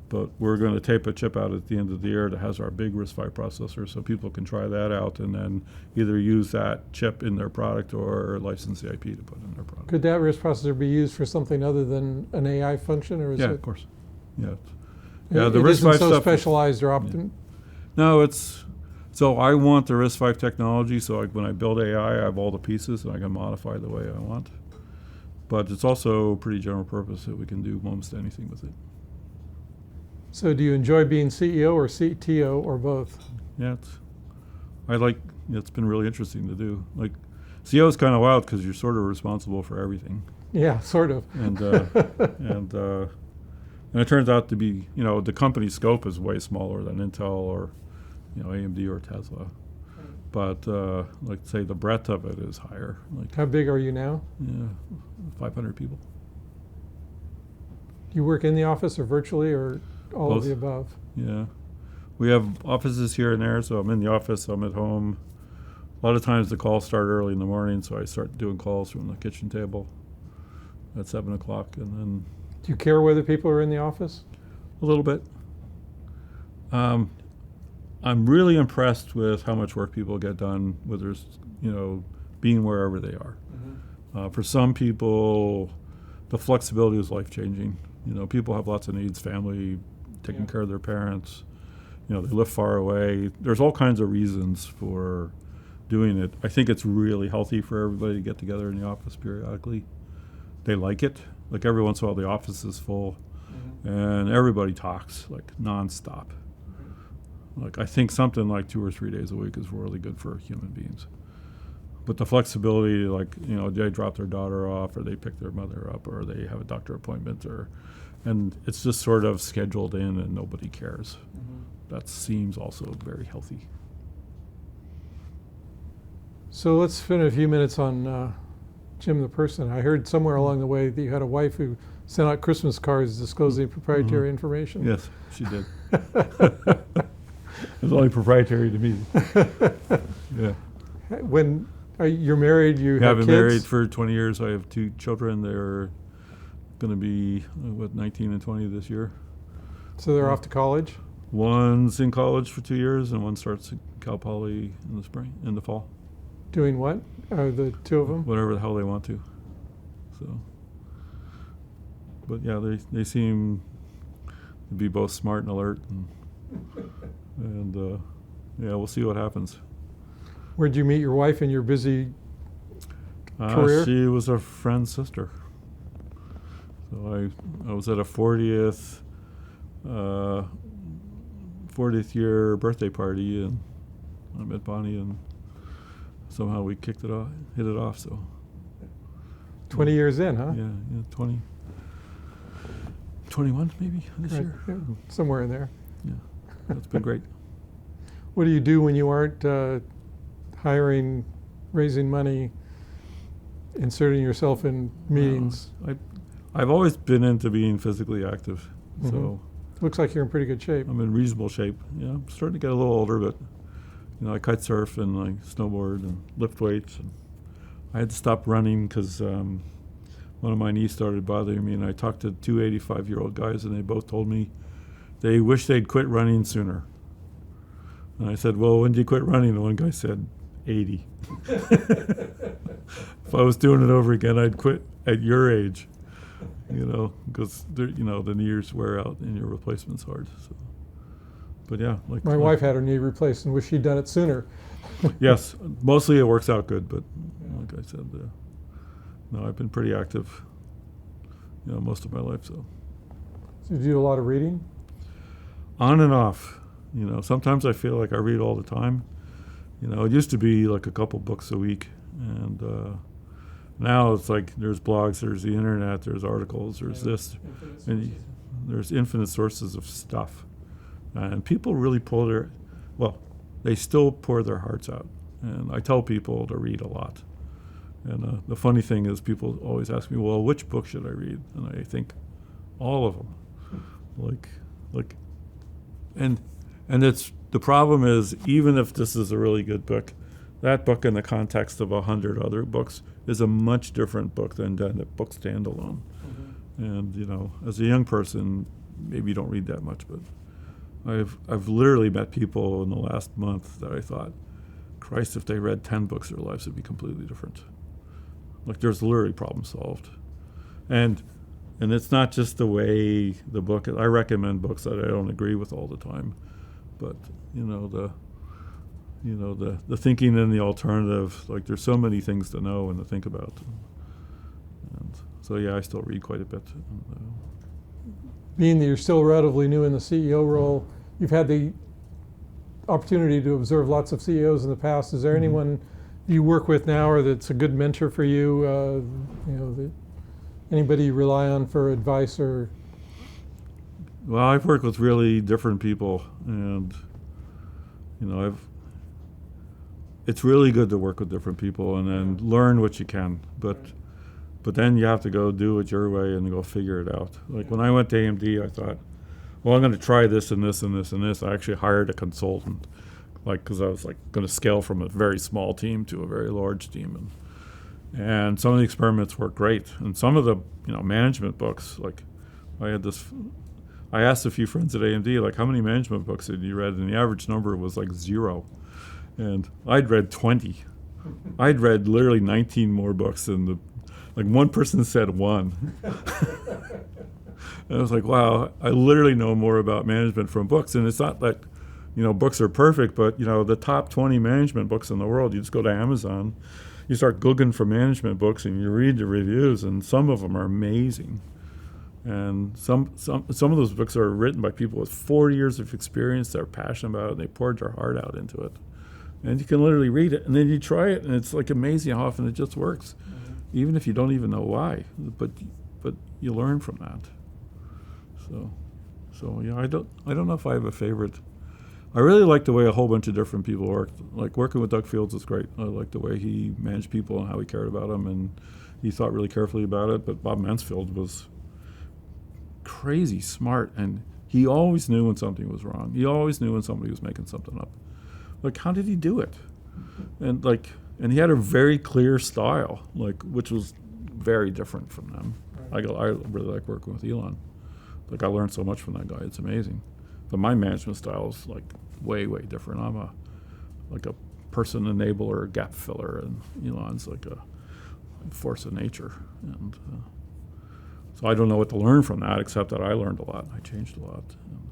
But we're going to tape a chip out at the end of the year that has our big RISC-V processor, so people can try that out and then either use that chip in their product or license the IP to put in their product. Could that RISC processor be used for something other than an AI function, or is it? Yeah, of course. Yeah. The RISC-V so stuff specialized or optim. No, so I want the RISC-V technology. So when I build AI, I have all the pieces and I can modify the way I want. But it's also pretty general purpose that we can do almost anything with it. So do you enjoy being CEO or CTO or both? Yeah, it's been really interesting to do. Like, CEO is kind of wild because you're sort of responsible for everything. Yeah, sort of. And it turns out to be, the company scope is way smaller than Intel or, AMD or Tesla. But say the breadth of it is higher. Like, how big are you now? Yeah, 500 people. Do you work in the office or virtually or all Both. of the above? Yeah. We have offices here and there, so I'm in the office, I'm at home. A lot of times the calls start early in the morning, so I start doing calls from the kitchen table at 7 o'clock, and then... Do you care whether people are in the office? A little bit. I'm really impressed with how much work people get done with their, being wherever they are. For some people, the flexibility is life-changing. People have lots of needs, family, taking care of their parents. They live far away. There's all kinds of reasons for doing it. I think it's really healthy for everybody to get together in the office periodically. They like it. Like every once in a while the office is full and everybody talks like nonstop. Like I think something like 2 or 3 days a week is really good for human beings. But the flexibility, like, they drop their daughter off or they pick their mother up or they have a doctor appointment and it's just sort of scheduled in and nobody cares. That seems also very healthy. So let's spend a few minutes on Jim the person. I heard somewhere along the way that you had a wife who sent out Christmas cards disclosing proprietary information. Yes, she did. It's only proprietary to me. Yeah. When you're married, you have been kids? Married for 20 years. I have 2 children. They're going to be 19 and 20 this year. So they're off to college? One's in college for 2 years, and one starts at Cal Poly in the fall. Doing what? The 2 of them? Whatever the hell they want to. So, but yeah, they seem to be both smart and alert, and yeah, we'll see what happens. Where'd you meet your wife in your busy career? She was a friend's sister. So I was at a 40th year birthday party, and I met Bonnie, and somehow we hit it off. So 20 years in, huh? yeah, 21 maybe this Right, year. yeah, somewhere in there. Yeah, that's been great. What do you do when you aren't hiring, raising money, inserting yourself in meetings? I've always been into being physically active, so Looks like you're in pretty good shape. I'm in reasonable shape. Yeah, I'm starting to get a little older, but I kite surf and I snowboard and lift weights. And I had to stop running because one of my knees started bothering me, and I talked to two 85-year-old guys, and they both told me they wish they'd quit running sooner. And I said, well, when did you quit running? The one guy said, 80. If I was doing it over again, I'd quit at your age, because the knees wear out and your replacement's hard. So, but yeah, My wife had her knee replaced and wished she'd done it sooner. Yes, mostly it works out good, but like I said, no, I've been pretty active, most of my life. So So you do a lot of reading? on and off, sometimes I feel like I read all the time. It used to be like a couple books a week, and now it's like there's blogs, there's the internet, there's articles, there's this, and there's infinite sources of stuff. And people really they still pour their hearts out. And I tell people to read a lot. And the funny thing is, people always ask me, well, which book should I read? And I think all of them. And it's the problem is, even if this is a really good book, that book in the context of 100 other books is a much different book than that book standalone. And as a young person, maybe you don't read that much, but I've literally met people in the last month that I thought, Christ, if they read 10 books, their lives would be completely different. Like, there's literally problem solved. And it's not just the way the book is. I recommend books that I don't agree with all the time, but the thinking and the alternative, like, there's so many things to know and to think about. And so yeah, I still read quite a bit. Being that you're still relatively new in the CEO role, you've had the opportunity to observe lots of CEOs in the past. Is there anyone you work with now, or that's a good mentor for you? Anybody you rely on for advice or? Well, I've worked with really different people, and it's really good to work with different people and then learn what you can. But then you have to go do it your way and go figure it out. Like, when I went to AMD, I thought, well, I'm going to try this and this and this and this. I actually hired a consultant, because I was going to scale from a very small team to a very large team. And some of the experiments worked great. And some of the management books, I asked a few friends at AMD, how many management books had you read? And the average number was 0. And I'd read 20. I'd read literally 19 more books than one person said 1. And I was like, wow, I literally know more about management from books. And it's not that, books are perfect, but, the top 20 management books in the world, you just go to Amazon, you start Googling for management books, and you read the reviews, and some of them are amazing. And some of those books are written by people with 40 years of experience. They're passionate about it, and they poured their heart out into it. And you can literally read it, and then you try it, and it's amazing how often it just works, even if you don't even know why. But you learn from that. So yeah, I don't know if I have a favorite. I really like the way a whole bunch of different people worked. Like, working with Doug Fields is great. I like the way he managed people and how he cared about them, and he thought really carefully about it. But Bob Mansfield was crazy smart, and he always knew when something was wrong. He always knew when somebody was making something up. How did he do it? And he had a very clear style, which was very different from them. Right. I really like working with Elon. I learned so much from that guy. It's amazing. But my management style is way, way different. I'm a person enabler, gap filler, and Elon's a force of nature. And so I don't know what to learn from that, except that I learned a lot. I changed a lot. And